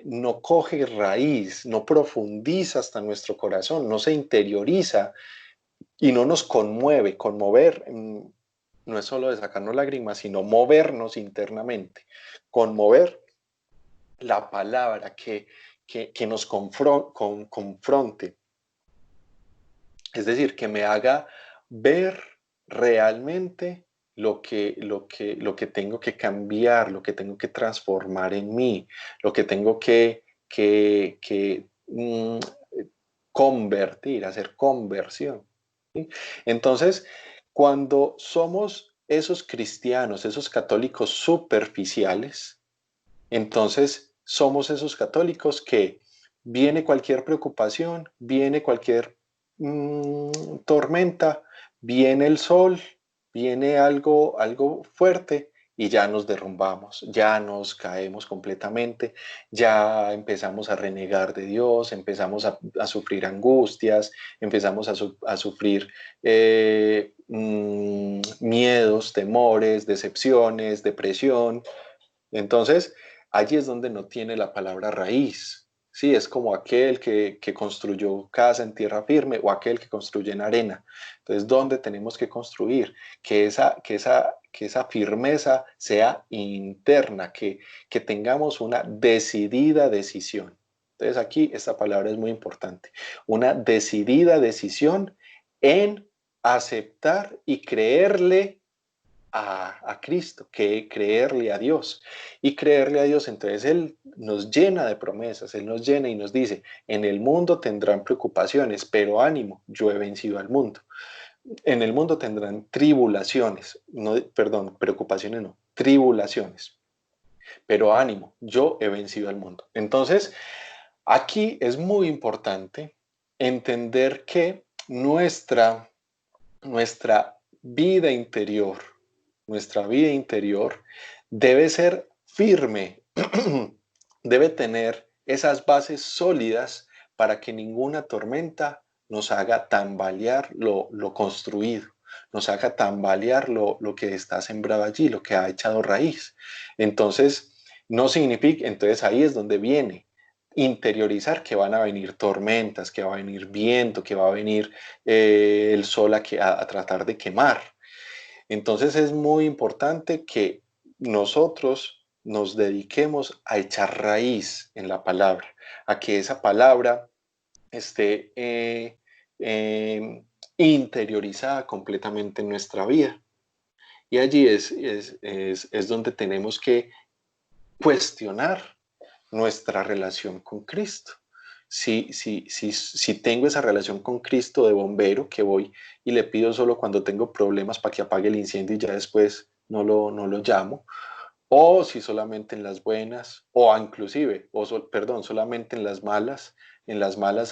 no coge raíz, no profundiza hasta nuestro corazón, no se interioriza y no nos conmueve. Conmover no es solo de sacarnos lágrimas, sino movernos internamente. Conmover la palabra que nos confronte. Es decir, que me haga ver realmente lo que tengo que cambiar, lo que tengo que transformar en mí, lo que tengo que convertir, hacer conversión. ¿Sí? Entonces, cuando somos esos cristianos, esos católicos superficiales, entonces somos esos católicos que viene cualquier preocupación, viene cualquier tormenta, viene el sol, viene algo fuerte y ya nos derrumbamos, ya nos caemos completamente, ya empezamos a renegar de Dios, empezamos a sufrir angustias, empezamos a sufrir miedos, temores, decepciones, depresión. Entonces, allí es donde no tiene la palabra raíz. Sí, es como aquel que construyó casa en tierra firme o aquel que construye en arena. Entonces, ¿dónde tenemos que construir? Que esa firmeza sea interna, que tengamos una decidida decisión. Entonces, aquí esta palabra es muy importante. Una decidida decisión en aceptar y creerle a Cristo, que creerle a Dios. Y creerle a Dios, entonces Él nos llena de promesas, Él nos llena y nos dice, en el mundo tendrán preocupaciones, pero ánimo, yo he vencido al mundo. En el mundo tendrán tribulaciones, no, perdón, preocupaciones no, tribulaciones, pero ánimo, yo he vencido al mundo. Entonces, aquí es muy importante entender que nuestra vida interior, nuestra vida interior debe ser firme, debe tener esas bases sólidas para que ninguna tormenta nos haga tambalear lo construido, nos haga tambalear lo que está sembrado allí, lo que ha echado raíz. Entonces, no significa, entonces ahí es donde viene interiorizar que van a venir tormentas, que va a venir viento, que va a venir el sol a tratar de quemar. Entonces es muy importante que nosotros nos dediquemos a echar raíz en la palabra, a que esa palabra esté interiorizada completamente en nuestra vida. Y allí es donde tenemos que cuestionar nuestra relación con Cristo. Si tengo esa relación con Cristo de bombero que voy y le pido solo cuando tengo problemas para que apague el incendio y ya después no lo llamo, o si solamente en las buenas, o inclusive, perdón, solamente en las malas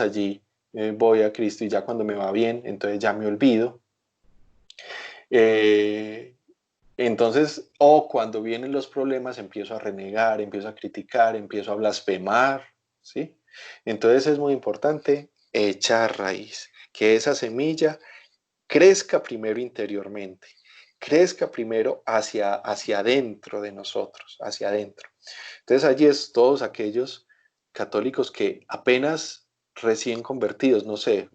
allí voy a Cristo y ya cuando me va bien, entonces ya me olvido. Entonces, o cuando vienen los problemas, empiezo a renegar, empiezo a criticar, empiezo a blasfemar, ¿sí? Entonces es muy importante echar raíz, que esa semilla crezca primero interiormente, crezca primero hacia adentro de nosotros, hacia adentro. Entonces allí es todos aquellos católicos que apenas recién convertidos, no sé,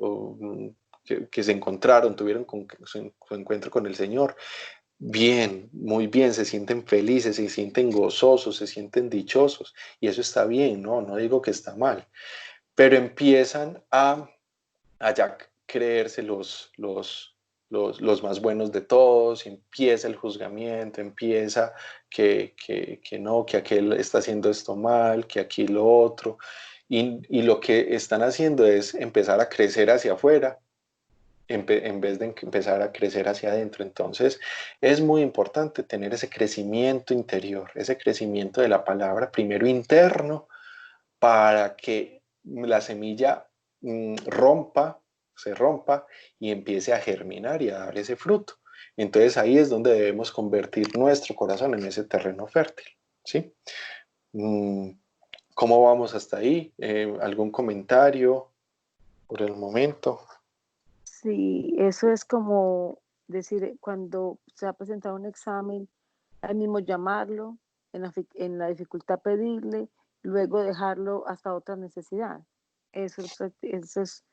que se encontraron, tuvieron su encuentro con el Señor, bien, muy bien, se sienten felices, se sienten gozosos, se sienten dichosos, y eso está bien, no digo que está mal, pero empiezan a ya creerse los más buenos de todos, empieza el juzgamiento, empieza que no, que aquel está haciendo esto mal, que aquí lo otro, y lo que están haciendo es empezar a crecer hacia afuera en vez de empezar a crecer hacia adentro. Entonces es muy importante tener ese crecimiento interior, ese crecimiento de la palabra, primero interno, para que la semilla se rompa y empiece a germinar y a dar ese fruto. Entonces ahí es donde debemos convertir nuestro corazón en ese terreno fértil, ¿sí? ¿Cómo vamos hasta ahí? ¿Algún comentario por el momento? Sí, eso es como decir, cuando se ha presentado un examen, al mismo llamarlo, en la dificultad pedirle, luego dejarlo hasta otra necesidad. Eso es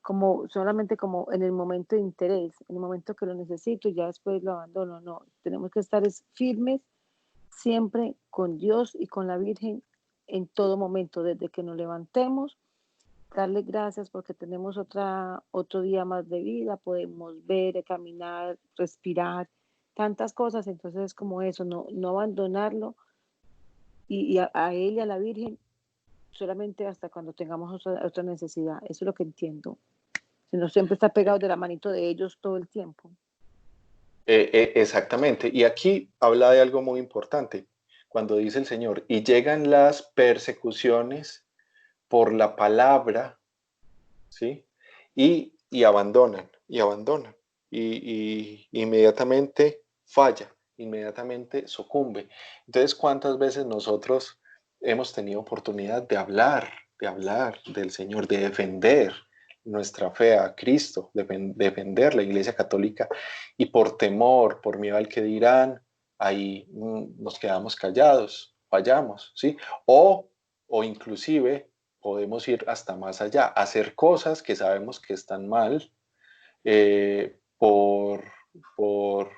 como solamente como en el momento de interés, en el momento que lo necesito y ya después lo abandono. No, tenemos que estar firmes siempre con Dios y con la Virgen en todo momento, desde que nos levantemos, darle gracias porque tenemos otro día más de vida, podemos ver, caminar, respirar, tantas cosas. Entonces es como eso, no abandonarlo y a él y a la Virgen solamente hasta cuando tengamos otra necesidad. Eso es lo que entiendo. Sino siempre está pegado de la manito de ellos todo el tiempo. Exactamente. Y aquí habla de algo muy importante, cuando dice el Señor, y llegan las persecuciones por la palabra, ¿sí? Y abandonan, y inmediatamente falla, inmediatamente sucumbe. Entonces, ¿cuántas veces nosotros hemos tenido oportunidad de hablar del Señor, de defender nuestra fe a Cristo, defender la Iglesia Católica, y por temor, por miedo al que dirán, ahí nos quedamos callados, fallamos, ¿sí? O inclusive podemos ir hasta más allá, hacer cosas que sabemos que están mal, eh, por, por,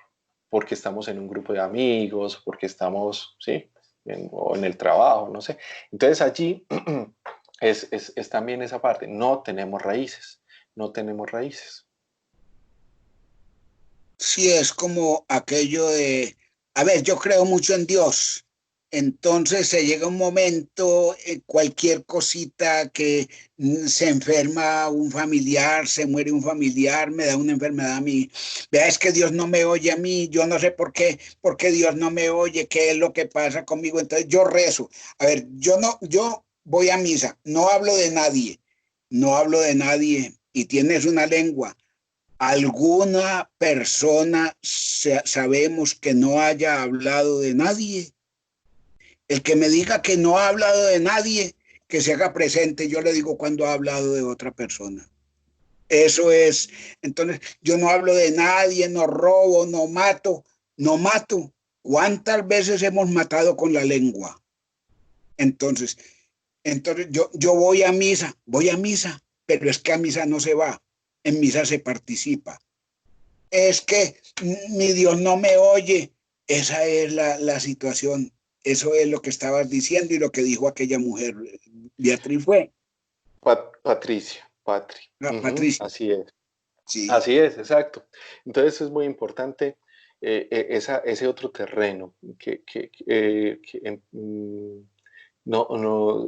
porque estamos en un grupo de amigos, porque estamos, ¿sí? O en el trabajo, no sé. Entonces allí es también esa parte, no tenemos raíces, no tenemos raíces. Sí, es como aquello de, a ver, yo creo mucho en Dios. Entonces se llega un momento, cualquier cosita que se enferma un familiar, se muere un familiar, me da una enfermedad a mí. Vea, es que Dios no me oye a mí, yo no sé por qué Dios no me oye, qué es lo que pasa conmigo. Entonces yo rezo. A ver, yo voy a misa, no hablo de nadie, no hablo de nadie y tienes una lengua. ¿Alguna persona sabemos que no haya hablado de nadie? El que me diga que no ha hablado de nadie, que se haga presente, yo le digo cuando ha hablado de otra persona. Eso es. Entonces, yo no hablo de nadie, no robo, no mato, no mato. ¿Cuántas veces hemos matado con la lengua? Entonces, yo voy a misa, pero es que a misa no se va, en misa se participa. Es que mi Dios no me oye. Esa es la situación. Eso es lo que estabas diciendo y lo que dijo aquella mujer. Beatriz fue. Patricia, Patri. Patricia. Así es. Sí. Así es, exacto. Entonces es muy importante ese otro terreno,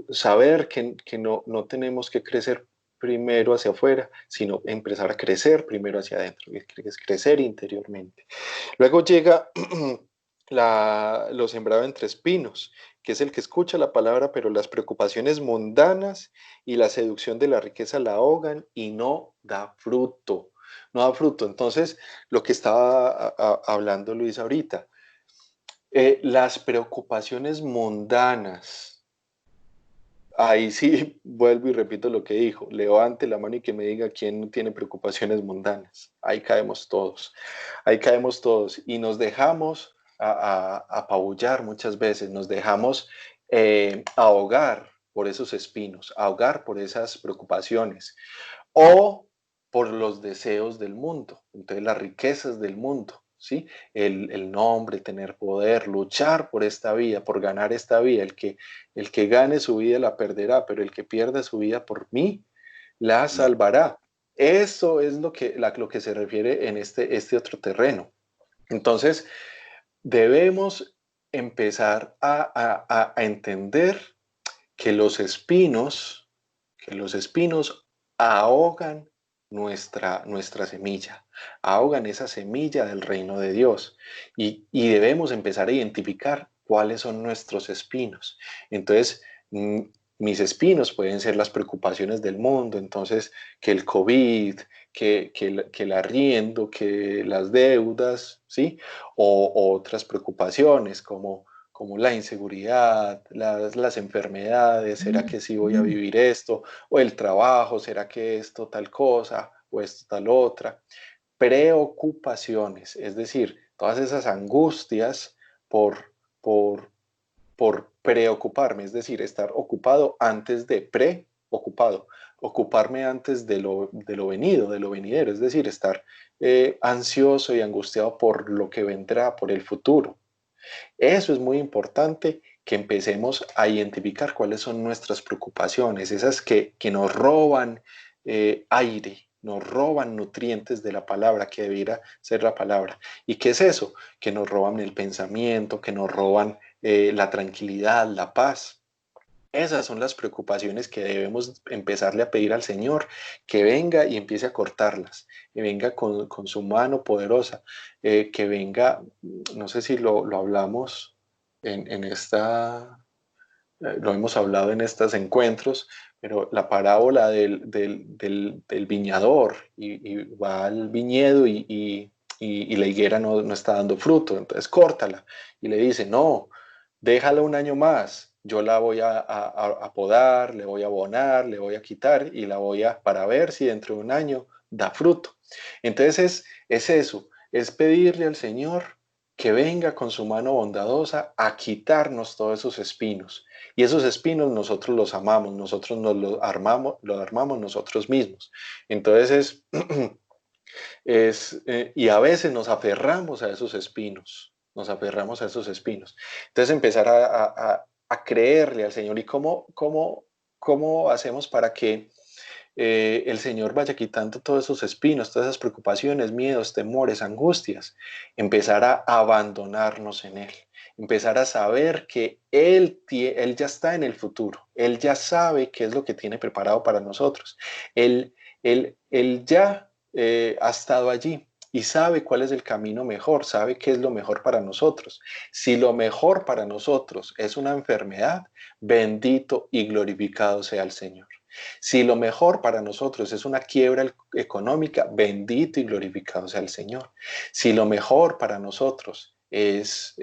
saber que no tenemos que crecer primero hacia afuera, sino empezar a crecer primero hacia adentro, es crecer interiormente. Luego llega lo sembrado entre espinos, que es el que escucha la palabra, pero las preocupaciones mundanas y la seducción de la riqueza la ahogan y no da fruto. No da fruto. Entonces, lo que estaba hablando Luis ahorita, las preocupaciones mundanas, ahí sí vuelvo y repito lo que dijo, levante la mano y que me diga quién no tiene preocupaciones mundanas. Ahí caemos todos. Ahí caemos todos y nos dejamos apabullar muchas veces, nos dejamos ahogar por esos espinos, ahogar por esas preocupaciones o por los deseos del mundo, entonces las riquezas del mundo, ¿sí? El nombre, tener poder, luchar por esta vida, por ganar esta vida. El que gane su vida la perderá, pero el que pierda su vida por mí la salvará. Eso es lo que se refiere en este otro terreno. Entonces, debemos empezar a entender que los espinos ahogan nuestra semilla, ahogan esa semilla del reino de Dios y debemos empezar a identificar cuáles son nuestros espinos. Entonces, mis espinos pueden ser las preocupaciones del mundo, entonces que el COVID, que el arriendo, que las deudas, ¿sí? O otras preocupaciones como la inseguridad, las enfermedades, ¿será que sí voy a vivir esto? O el trabajo, ¿será que esto tal cosa? O esto tal otra. Preocupaciones, es decir, todas esas angustias por, por, por preocuparme, es decir, estar ocupado antes de preocupado, ocuparme antes de lo venido, de lo venidero, es decir, estar ansioso y angustiado por lo que vendrá, por el futuro. Eso es muy importante, que empecemos a identificar cuáles son nuestras preocupaciones, esas que nos roban aire, nos roban nutrientes de la palabra, que debiera ser la palabra. ¿Y qué es eso? Que nos roban el pensamiento, que nos roban la tranquilidad, la paz. Esas son las preocupaciones que debemos empezarle a pedir al Señor, que venga y empiece a cortarlas, que venga con su mano poderosa, que venga, no sé si lo hablamos en esta, lo hemos hablado en estos encuentros, pero la parábola del viñador y va al viñedo y la higuera no está dando fruto, entonces córtala y le dice, no, déjala un año más, yo la voy a podar, le voy a abonar, le voy a quitar y la voy para ver si dentro de un año da fruto. Entonces es eso, es pedirle al Señor que venga con su mano bondadosa a quitarnos todos esos espinos. Y esos espinos nosotros los amamos, nosotros nos los armamos nosotros mismos. Entonces y a veces nos aferramos a esos espinos, nos aferramos a esos espinos. Entonces empezar a creerle al Señor. ¿Y cómo hacemos para que el Señor vaya quitando todos esos espinos, todas esas preocupaciones, miedos, temores, angustias? Empezar a abandonarnos en Él, empezar a saber que Él ya está en el futuro, Él ya sabe qué es lo que tiene preparado para nosotros, Él ya ha estado allí y sabe cuál es el camino mejor, sabe qué es lo mejor para nosotros. Si lo mejor para nosotros es una enfermedad, bendito y glorificado sea el Señor. Si lo mejor para nosotros es una quiebra económica, bendito y glorificado sea el Señor. Si lo mejor para nosotros es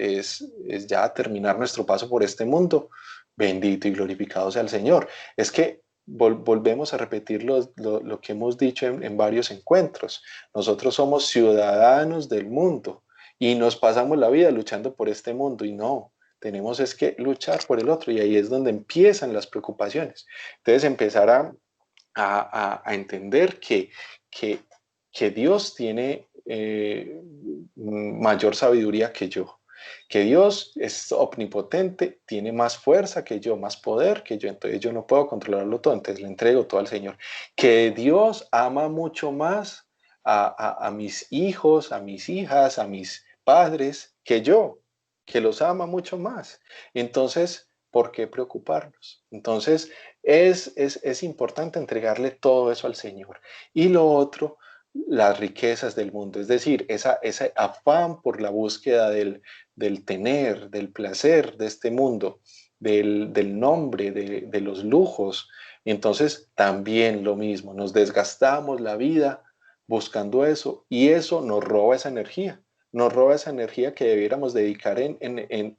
ya terminar nuestro paso por este mundo, bendito y glorificado sea el Señor. Es que volvemos a repetir lo que hemos dicho en varios encuentros. Nosotros somos ciudadanos del mundo y nos pasamos la vida luchando por este mundo y no. Tenemos es que luchar por el otro y ahí es donde empiezan las preocupaciones. Entonces empezar a entender que Dios tiene mayor sabiduría que yo, que Dios es omnipotente, tiene más fuerza que yo, más poder que yo, entonces yo no puedo controlarlo todo, entonces le entrego todo al Señor. Que Dios ama mucho más a mis hijos, a mis hijas, a mis padres que yo, que los ama mucho más. Entonces, ¿por qué preocuparnos? Entonces, es importante entregarle todo eso al Señor. Y lo otro, las riquezas del mundo, es decir, ese afán por la búsqueda del tener, del placer de este mundo, del nombre, de los lujos. Entonces, también lo mismo, nos desgastamos la vida buscando eso y eso nos roba esa energía que debiéramos dedicar en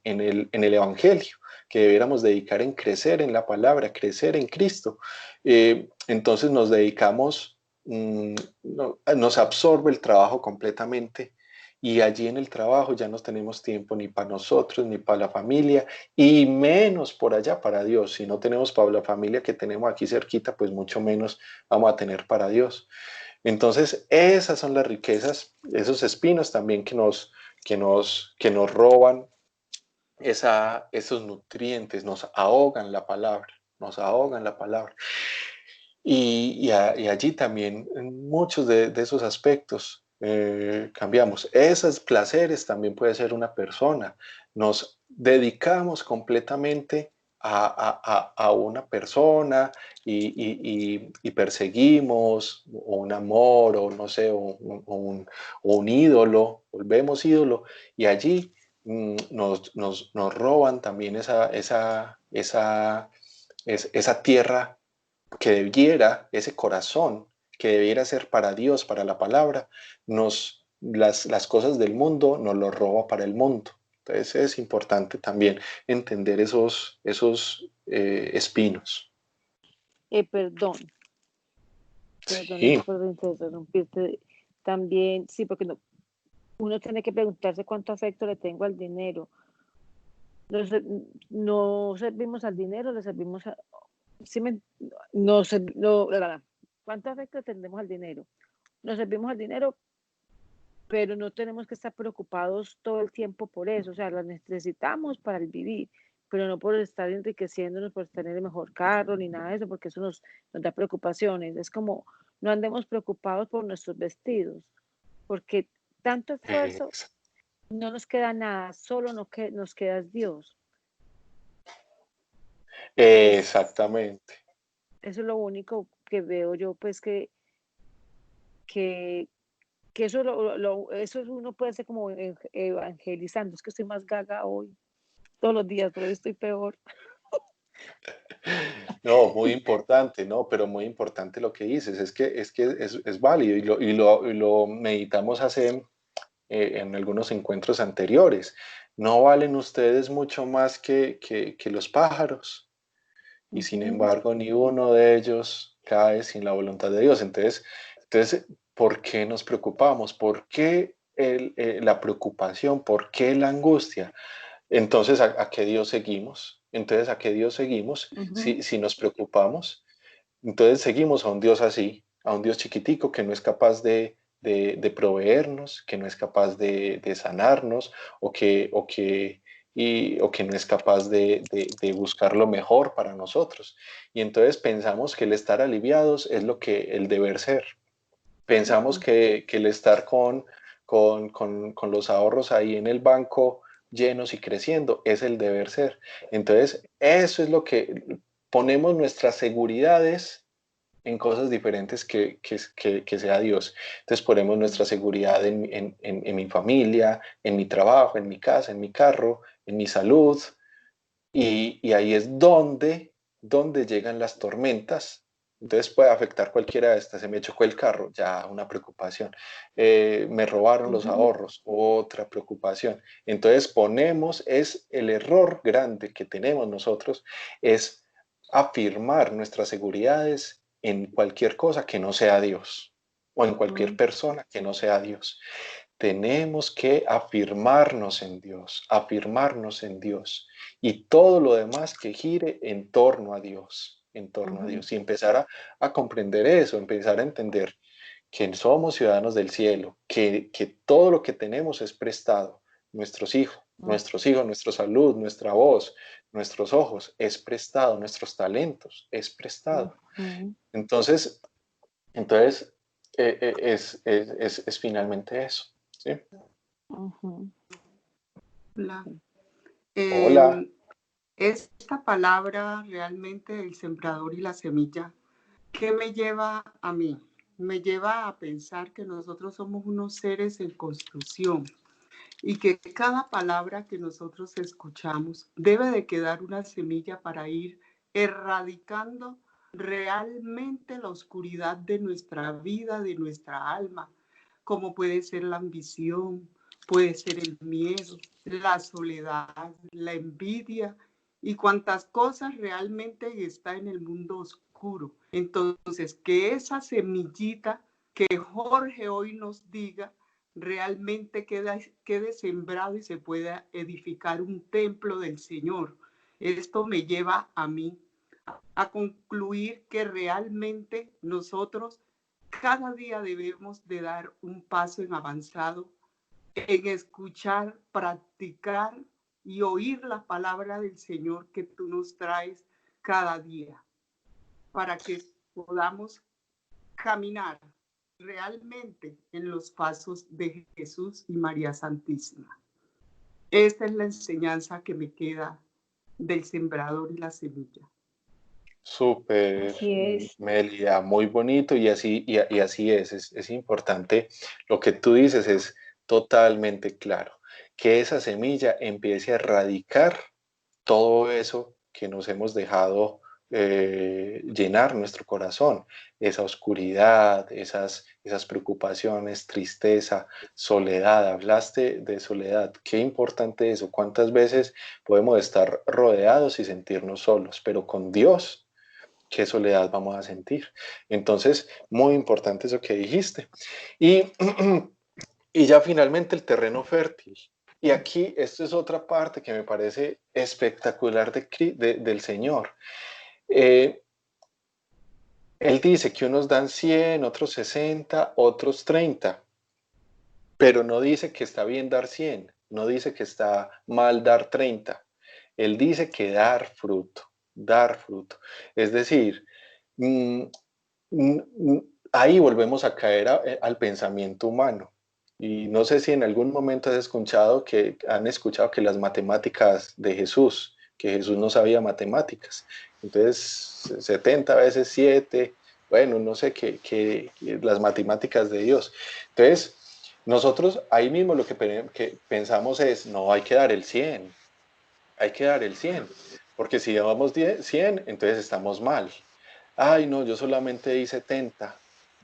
el Evangelio, que debiéramos dedicar en crecer en la palabra, crecer en Cristo. Entonces nos dedicamos, nos absorbe el trabajo completamente y allí en el trabajo ya no tenemos tiempo ni para nosotros, ni para la familia, y menos por allá para Dios. Si no tenemos para la familia que tenemos aquí cerquita, pues mucho menos vamos a tener para Dios. Entonces, esas son las riquezas, esos espinos también que nos roban esos nutrientes, nos ahogan la palabra, nos ahogan la palabra. Y allí también en muchos de esos aspectos cambiamos. Esos placeres también puede ser una persona. Nos dedicamos completamente a una persona y perseguimos un amor o no sé, o un ídolo, volvemos ídolo y allí nos roban también esa tierra que debiera, ese corazón que debiera ser para Dios, para la palabra, las cosas del mundo nos lo roba para el mundo. Entonces es importante también entender esos espinos. Perdón Sí, por interrumpirte. También, sí, porque uno tiene que preguntarse cuánto afecto le tengo al dinero. No servimos al dinero, le servimos a... Sí ¿cuánto afecto tendemos al dinero? Nos servimos al dinero, pero no tenemos que estar preocupados todo el tiempo por eso. O sea, lo necesitamos para el vivir, pero no por estar enriqueciéndonos, por tener el mejor carro, ni nada de eso, porque eso nos da preocupaciones. Es como, no andemos preocupados por nuestros vestidos, porque tanto esfuerzo, no nos queda nada, solo nos queda Dios. exactamente. Eso es lo único que veo yo, pues que eso, eso uno puede ser como evangelizando. Es que estoy más gaga hoy, todos los días, por eso estoy peor. No, muy importante, no, pero muy importante lo que dices, es válido y lo meditamos en algunos encuentros anteriores. No valen ustedes mucho más que los pájaros y sin embargo ni uno de ellos cae sin la voluntad de Dios. Entonces, ¿por qué nos preocupamos? ¿Por qué la preocupación? ¿Por qué la angustia? Entonces, ¿a qué Dios seguimos? Entonces, ¿a qué Dios seguimos si nos preocupamos? Entonces, seguimos a un Dios así, a un Dios chiquitico que no es capaz de proveernos, que no es capaz de sanarnos o que no es capaz de buscar lo mejor para nosotros. Y entonces pensamos que el estar aliviados es el deber ser. Pensamos que el estar con los ahorros ahí en el banco llenos y creciendo es el deber ser. Entonces, eso es lo que ponemos nuestras seguridades en cosas diferentes que sea Dios. Entonces ponemos nuestra seguridad en mi familia, en mi trabajo, en mi casa, en mi carro, en mi salud, y ahí es donde llegan las tormentas. Entonces puede afectar cualquiera de estas. Se me chocó el carro, ya una preocupación. Me robaron los ahorros, otra preocupación. Entonces es el error grande que tenemos nosotros, es afirmar nuestras seguridades en cualquier cosa que no sea Dios o en cualquier persona que no sea Dios. Tenemos que afirmarnos en Dios y todo lo demás que gire en torno a Dios, y empezar a comprender eso, empezar a entender que somos ciudadanos del cielo, que todo lo que tenemos es prestado, nuestros hijos, nuestra salud, nuestra voz, nuestros ojos, es prestado, nuestros talentos, es prestado. Entonces es finalmente eso. ¿Sí? Hola. Hola. Esta palabra realmente del sembrador y la semilla, ¿qué me lleva a mí? Me lleva a pensar que nosotros somos unos seres en construcción y que cada palabra que nosotros escuchamos debe de quedar una semilla para ir erradicando realmente la oscuridad de nuestra vida, de nuestra alma, como puede ser la ambición, puede ser el miedo, la soledad, la envidia y cuantas cosas realmente está en el mundo oscuro. Entonces, que esa semillita que Jorge hoy nos diga realmente quede sembrado y se pueda edificar un templo del Señor. Esto me lleva a mí a concluir que realmente nosotros cada día debemos de dar un paso en avanzado, en escuchar, practicar y oír la palabra del Señor que tú nos traes cada día, para que podamos caminar realmente en los pasos de Jesús y María Santísima. Esta es la enseñanza que me queda del sembrador y la semilla. Súper, Así es. Melia, muy bonito y así es importante. Lo que tú dices es totalmente claro, que esa semilla empiece a erradicar todo eso que nos hemos dejado llenar nuestro corazón, esa oscuridad, esas preocupaciones, tristeza, soledad. Hablaste de soledad, qué importante eso. ¿Cuántas veces podemos estar rodeados y sentirnos solos, pero con Dios? ¿Qué soledad vamos a sentir? Entonces, muy importante eso que dijiste. Y, y ya finalmente el terreno fértil. Y aquí, esto es otra parte que me parece espectacular del Señor. Él dice que unos dan 100, otros 60, otros 30, pero no dice que está bien dar 100, no dice que está mal dar 30. Él dice que dar fruto, dar fruto. Es decir, ahí volvemos a caer al pensamiento humano. Y no sé si en algún momento han escuchado que las matemáticas de Jesús, que Jesús no sabía matemáticas. Entonces, 70 veces 7, bueno, no sé qué las matemáticas de Dios. Entonces, nosotros ahí mismo lo que pensamos es, no, hay que dar el 100, hay que dar el 100, porque si llevamos 100, entonces estamos mal. Ay, no, yo solamente di 70.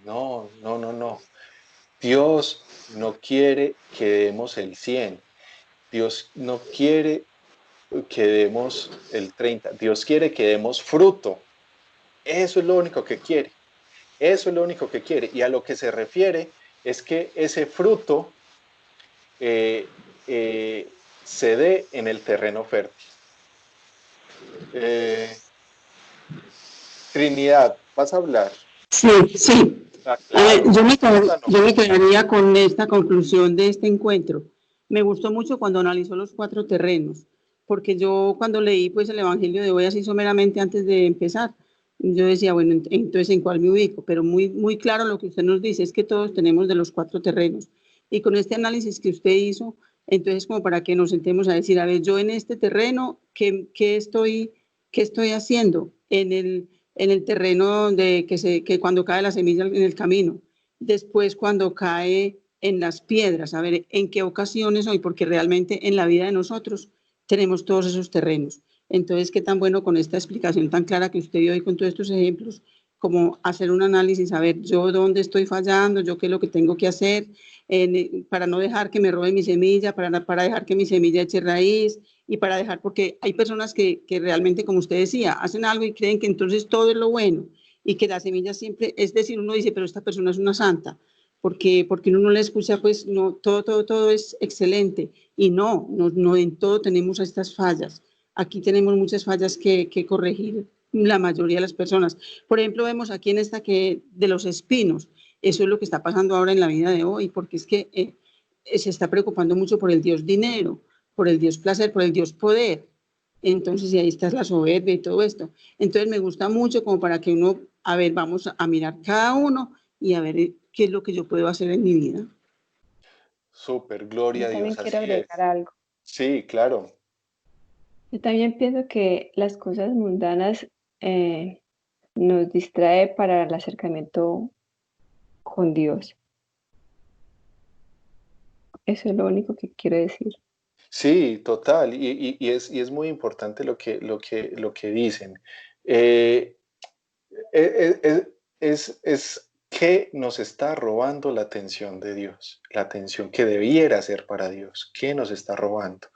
No, no, no, no. Dios no quiere que demos el 100. Dios no quiere que demos el 30. Dios quiere que demos fruto. Eso es lo único que quiere. Eso es lo único que quiere. Y a lo que se refiere es que ese fruto se dé en el terreno fértil. Trinidad, ¿vas a hablar? Sí, sí. Ah, claro. Yo me quedaría con esta conclusión de este encuentro. Me gustó mucho cuando analizó los 4 terrenos, porque yo cuando leí pues el Evangelio de hoy así someramente antes de empezar, yo decía, bueno, entonces ¿en cuál me ubico? Pero muy, muy claro lo que usted nos dice es que todos tenemos de los 4 terrenos. Y con este análisis que usted hizo, entonces como para que nos sentemos a decir, a ver, yo en este terreno, ¿qué estoy haciendo? En el terreno donde que cuando cae la semilla en el camino, después cuando cae en las piedras, a ver en qué ocasiones hoy, porque realmente en la vida de nosotros tenemos todos esos terrenos. Entonces, qué tan bueno con esta explicación tan clara que usted dio hoy con todos estos ejemplos, como hacer un análisis, a ver yo dónde estoy fallando, yo qué es lo que tengo que hacer para no dejar que me robe mi semilla, para dejar que mi semilla eche raíz, y para dejar, porque hay personas que realmente, como usted decía, hacen algo y creen que entonces todo es lo bueno y que la semilla siempre, es decir, uno dice, pero esta persona es una santa, porque uno no le escucha, pues no, todo es excelente y no en todo tenemos estas fallas. Aquí tenemos muchas fallas que corregir la mayoría de las personas. Por ejemplo, vemos aquí en esta que de los espinos, eso es lo que está pasando ahora en la vida de hoy, porque es que se está preocupando mucho por el Dios dinero, por el Dios placer, por el Dios poder. Entonces, y ahí está la soberbia y todo esto. Entonces, me gusta mucho como para que uno, a ver, vamos a mirar cada uno y a ver qué es lo que yo puedo hacer en mi vida. Súper, gloria Yo a también Dios, quiero así es. agregar algo. Sí, claro. Yo también pienso que las cosas mundanas nos distrae para el acercamiento con Dios. Eso es lo único que quiero decir. Sí, total. Y es muy importante lo que dicen. Eh, es que nos está robando la atención de Dios, la atención que debiera ser para Dios. ¿Qué nos está robando?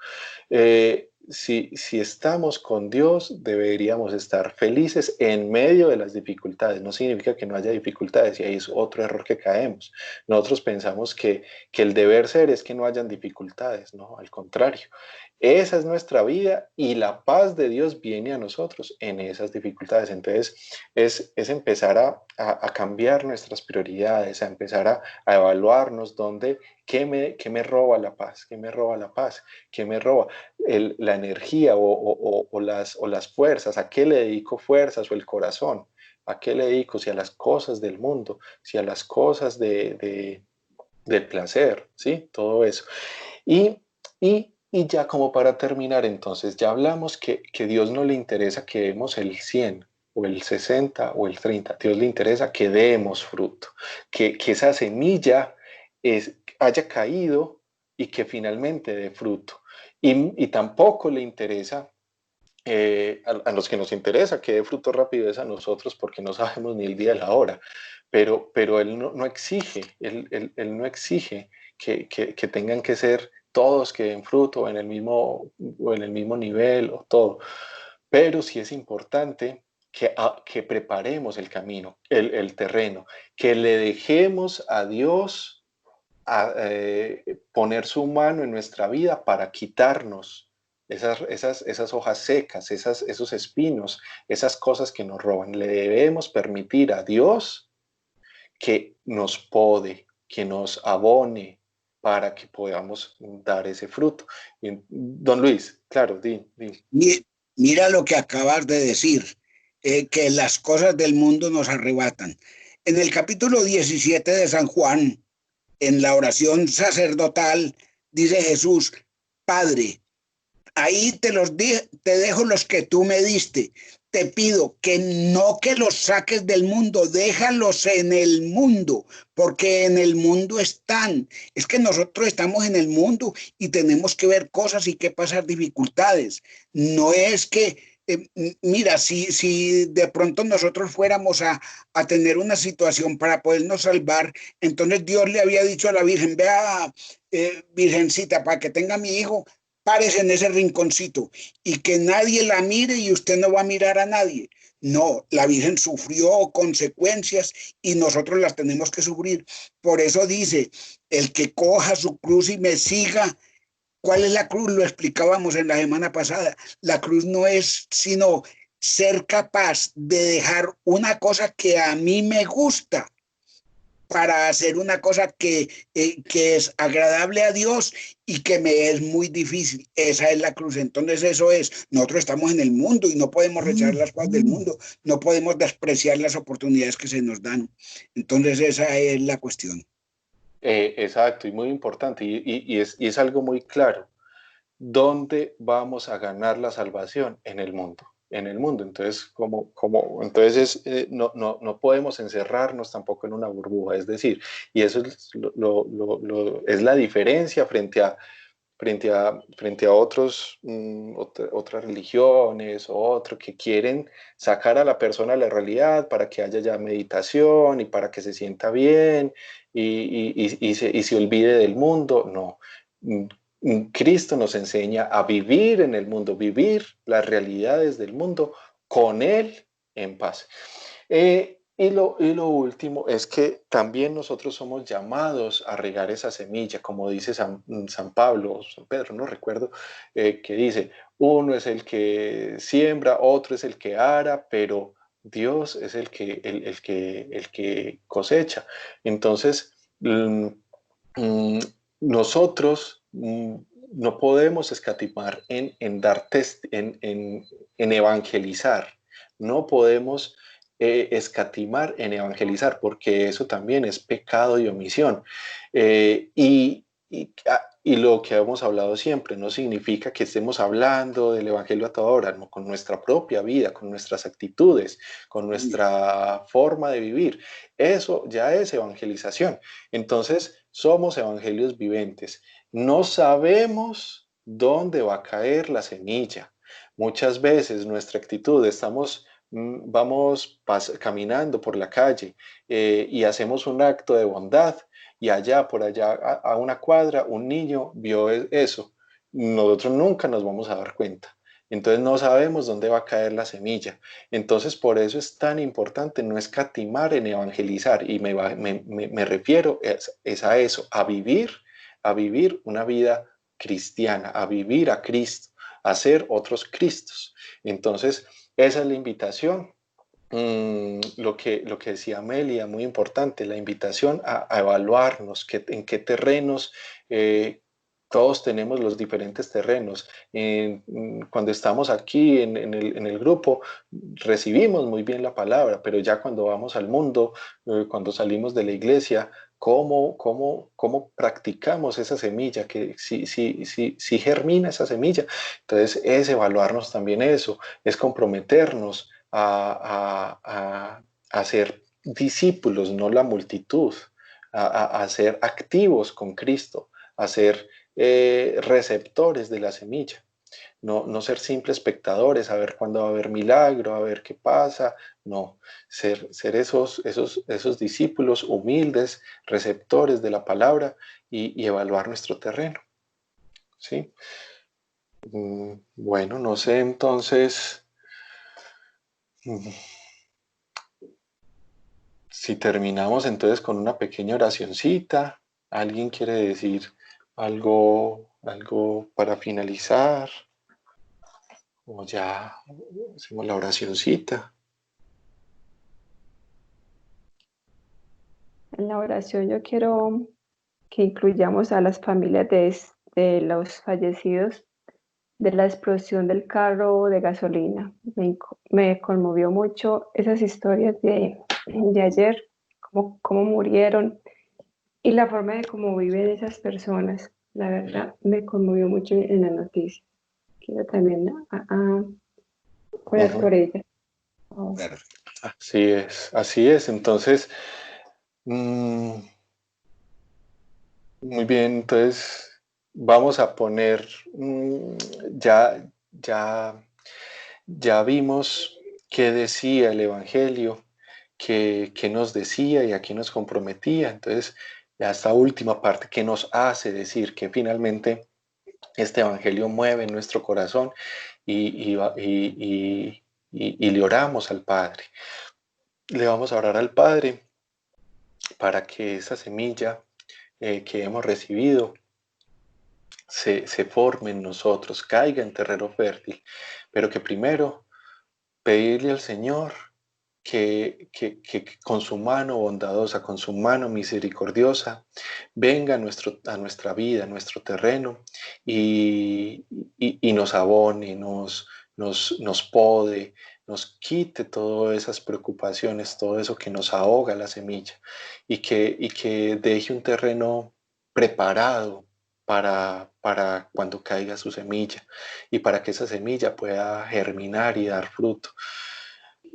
si estamos con Dios, deberíamos estar felices en medio de las dificultades. No significa que no haya dificultades, y ahí es otro error que caemos. Nosotros pensamos que el deber ser es que no hayan dificultades, ¿no? Al contrario, esa es nuestra vida y la paz de Dios viene a nosotros en esas dificultades. Entonces, es empezar a cambiar nuestras prioridades, a empezar a evaluarnos dónde, qué me roba la paz, qué me roba la paz, qué me roba la energía o las fuerzas, a qué le dedico fuerzas, o el corazón, a qué le dedico, si a las cosas del mundo, si a las cosas del placer, ¿sí? Todo eso. Y ya como para terminar, entonces, ya hablamos que Dios no le interesa que demos el 100 o el 60 o el 30. Dios le interesa que demos fruto, que esa semilla haya caído y que finalmente dé fruto. Y tampoco le interesa, a los que nos interesa que dé fruto rápido es a nosotros, porque no sabemos ni el día ni la hora, pero Él no exige, él no exige que tengan que ser todos que den fruto o en el mismo nivel o todo, pero sí es importante que preparemos el camino, el terreno, que le dejemos a Dios poner su mano en nuestra vida para quitarnos esas hojas secas, esos espinos, esas cosas que nos roban. Le debemos permitir a Dios que nos pode, que nos abone para que podamos dar ese fruto. Y, don Luis, claro, di. Mira lo que acabas de decir, que las cosas del mundo nos arrebatan. En el capítulo 17 de San Juan, en la oración sacerdotal, dice Jesús: Padre, ahí te dejo los que tú me diste. Te pido que los saques del mundo, déjalos en el mundo, porque en el mundo están. Es que nosotros estamos en el mundo y tenemos que ver cosas y que pasar dificultades. No es que, mira, si de pronto nosotros fuéramos a tener una situación para podernos salvar, entonces Dios le había dicho a la Virgen: vea, Virgencita, para que tenga mi hijo, párese en ese rinconcito y que nadie la mire y usted no va a mirar a nadie. No, la Virgen sufrió consecuencias y nosotros las tenemos que sufrir. Por eso dice: el que coja su cruz y me siga. ¿Cuál es la cruz? Lo explicábamos en la semana pasada. La cruz no es sino ser capaz de dejar una cosa que a mí me gusta para hacer una cosa que es agradable a Dios y que me es muy difícil. Esa es la cruz. Entonces eso es, nosotros estamos en el mundo y no podemos rechazar las cosas del mundo, no podemos despreciar las oportunidades que se nos dan. Entonces esa es la cuestión. Exacto, y muy importante, y es algo muy claro. ¿Dónde vamos a ganar la salvación? En el mundo. En el mundo. Entonces, entonces no podemos encerrarnos tampoco en una burbuja. Es decir, y eso es, es la diferencia frente a otras religiones o otros que quieren sacar a la persona a la realidad para que haya ya meditación y para que se sienta bien y se olvide del mundo. No. Cristo nos enseña a vivir en el mundo, vivir las realidades del mundo con Él en paz. Y lo último es que también nosotros somos llamados a regar esa semilla, como dice San Pablo, San Pedro, no recuerdo, que dice: uno es el que siembra, otro es el que ara, pero Dios es el que cosecha. Entonces, nosotros no podemos escatimar en dar en evangelizar. No podemos escatimar en evangelizar, porque eso también es pecado y omisión. Y lo que hemos hablado siempre no significa que estemos hablando del evangelio a toda hora, no, con nuestra propia vida, con nuestras actitudes, con nuestra forma de vivir. Eso ya es evangelización. Entonces, somos evangelios viventes. No sabemos dónde va a caer la semilla. Muchas veces nuestra actitud, vamos caminando por la calle y hacemos un acto de bondad, y allá, por allá, a una cuadra, un niño vio eso nosotros nunca nos vamos a dar cuenta. Entonces no sabemos dónde va a caer la semilla. Entonces por eso es tan importante no escatimar en evangelizar. Y me refiero es a eso, a vivir una vida cristiana, a vivir a Cristo, a ser otros Cristos. Entonces esa es la invitación. Lo que decía Amelia, muy importante, la invitación a evaluarnos en qué terrenos. Todos tenemos los diferentes terrenos. Cuando estamos aquí en el grupo, recibimos muy bien la palabra, pero ya cuando vamos al mundo, cuando salimos de la iglesia, ¿cómo practicamos esa semilla? Que si germina esa semilla. Entonces es evaluarnos también eso, es comprometernos a ser discípulos, no la multitud, a ser activos con Cristo, a ser receptores de la semilla, no ser simples espectadores, a ver cuándo va a haber milagro, a ver qué pasa, no, ser esos discípulos humildes, receptores de la palabra y evaluar nuestro terreno. ¿Sí? Bueno, no sé entonces si terminamos entonces con una pequeña oracioncita. ¿Alguien quiere decir algo para finalizar? O ya hacemos la oracioncita. En la oración yo quiero que incluyamos a las familias de los fallecidos de la explosión del carro de gasolina. Me conmovió mucho esas historias de ayer, cómo murieron y la forma de cómo viven esas personas. La verdad, me conmovió mucho en la noticia. Quiero también orar por ella. Oh. Así es. Entonces, muy bien, entonces vamos a poner, ya vimos qué decía el Evangelio, qué nos decía y a qué nos comprometía. Entonces, ya esta última parte, ¿qué nos hace decir que finalmente este Evangelio mueve en nuestro corazón y le oramos al Padre? Le vamos a orar al Padre para que esa semilla que hemos recibido se forme en nosotros, caiga en terreno fértil, pero que primero pedirle al Señor que con su mano bondadosa, con su mano misericordiosa, venga a nuestra vida, a nuestro terreno y nos abone, nos pode, nos quite todas esas preocupaciones, todo eso que nos ahoga la semilla y que deje un terreno preparado para cuando caiga su semilla y para que esa semilla pueda germinar y dar fruto.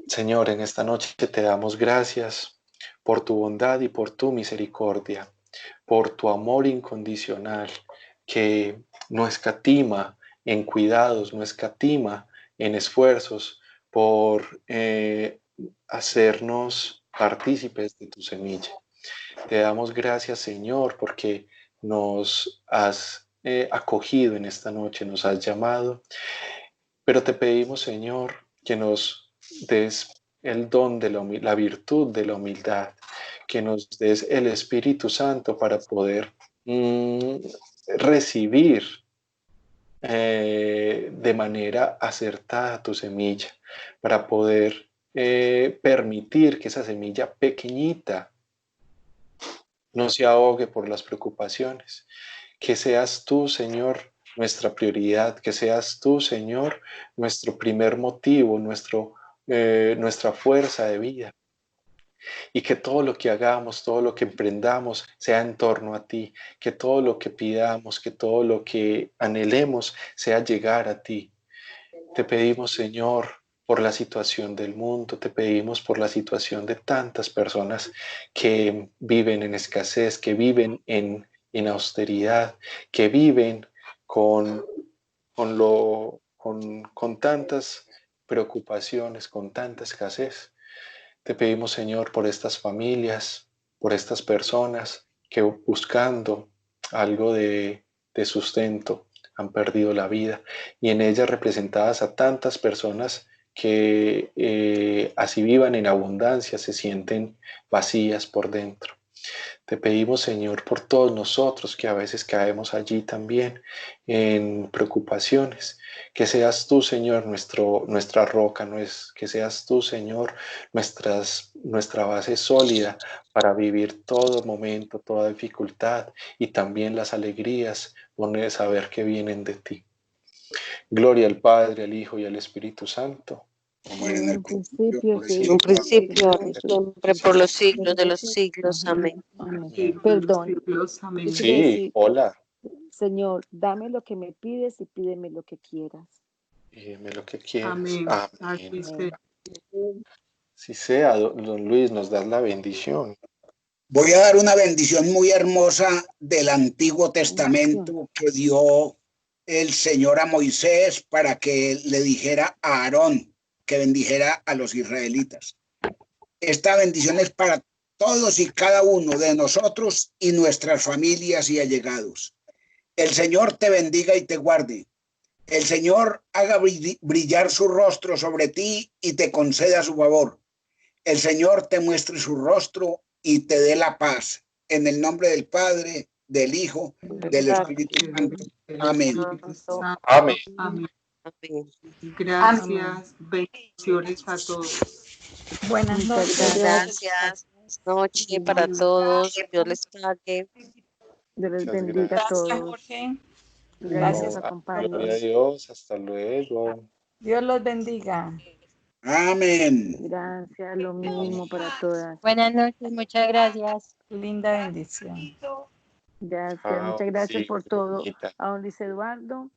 Señor, en esta noche te damos gracias por tu bondad y por tu misericordia, por tu amor incondicional que no escatima en cuidados, no escatima en esfuerzos por hacernos partícipes de tu semilla. Te damos gracias, Señor, porque nos has acogido en esta noche, nos has llamado, pero te pedimos, Señor, que nos des el don de la virtud de la humildad, que nos des el Espíritu Santo para poder recibir de manera acertada tu semilla, para poder permitir que esa semilla pequeñita no se ahogue por las preocupaciones. Que seas tú, Señor, nuestra prioridad, que seas tú, Señor, nuestro primer motivo, nuestra fuerza de vida. Y que todo lo que hagamos, todo lo que emprendamos sea en torno a ti, que todo lo que pidamos, que todo lo que anhelemos sea llegar a ti. Te pedimos, Señor, por la situación del mundo, te pedimos por la situación de tantas personas que viven en escasez, que viven en austeridad, que viven con tantas preocupaciones, con tanta escasez. Te pedimos, Señor, por estas familias, por estas personas que buscando algo de sustento, han perdido la vida, y en ella representadas a tantas personas que así vivan en abundancia, se sienten vacías por dentro. Te pedimos, Señor, por todos nosotros que a veces caemos allí también en preocupaciones, que seas tú, Señor, nuestra roca, que seas tú, Señor, nuestra base sólida para vivir todo momento, toda dificultad y también las alegrías, de saber que vienen de ti. Gloria al Padre, al Hijo y al Espíritu Santo. Como era en el En principio, principio, sí. En un principio, Ahora y siempre, por los siglos de los siglos. Amén. Amén. Sí, por los Perdón. siglos. Amén. Yo quería Sí, decir, hola. Señor, dame lo que me pides y pídeme lo que quieras. Dime lo que quieras. Amén. Amén. Así sea. Si sea, don Luis, nos das la bendición. voy a dar una bendición muy hermosa del Antiguo Testamento que dio el Señor a Moisés para que le dijera a Aarón que bendijera a los israelitas. Esta bendición es para todos y cada uno de nosotros y nuestras familias y allegados. El Señor te bendiga y te guarde. El Señor haga brillar su rostro sobre ti y te conceda su favor. El Señor te muestre su rostro y te dé la paz. En el nombre del Padre, del Hijo, del Espíritu Santo. Amén. Amén. Amén. Amén. Gracias. Bendiciones a todos. Buenas Muchas noches. Gracias. Buenas noches para todos. Dios les pague. Dios les Muchas bendiga a Gracias, todos. Jorge. Gracias, Gracias a acompañe. Gloria a Dios. Hasta luego. Dios los bendiga. Amén. Gracias, lo mismo para todas. Buenas noches, muchas gracias. Linda bendición. Gracias, Chao, muchas gracias sí, por todo. bonita. A don Luis Eduardo,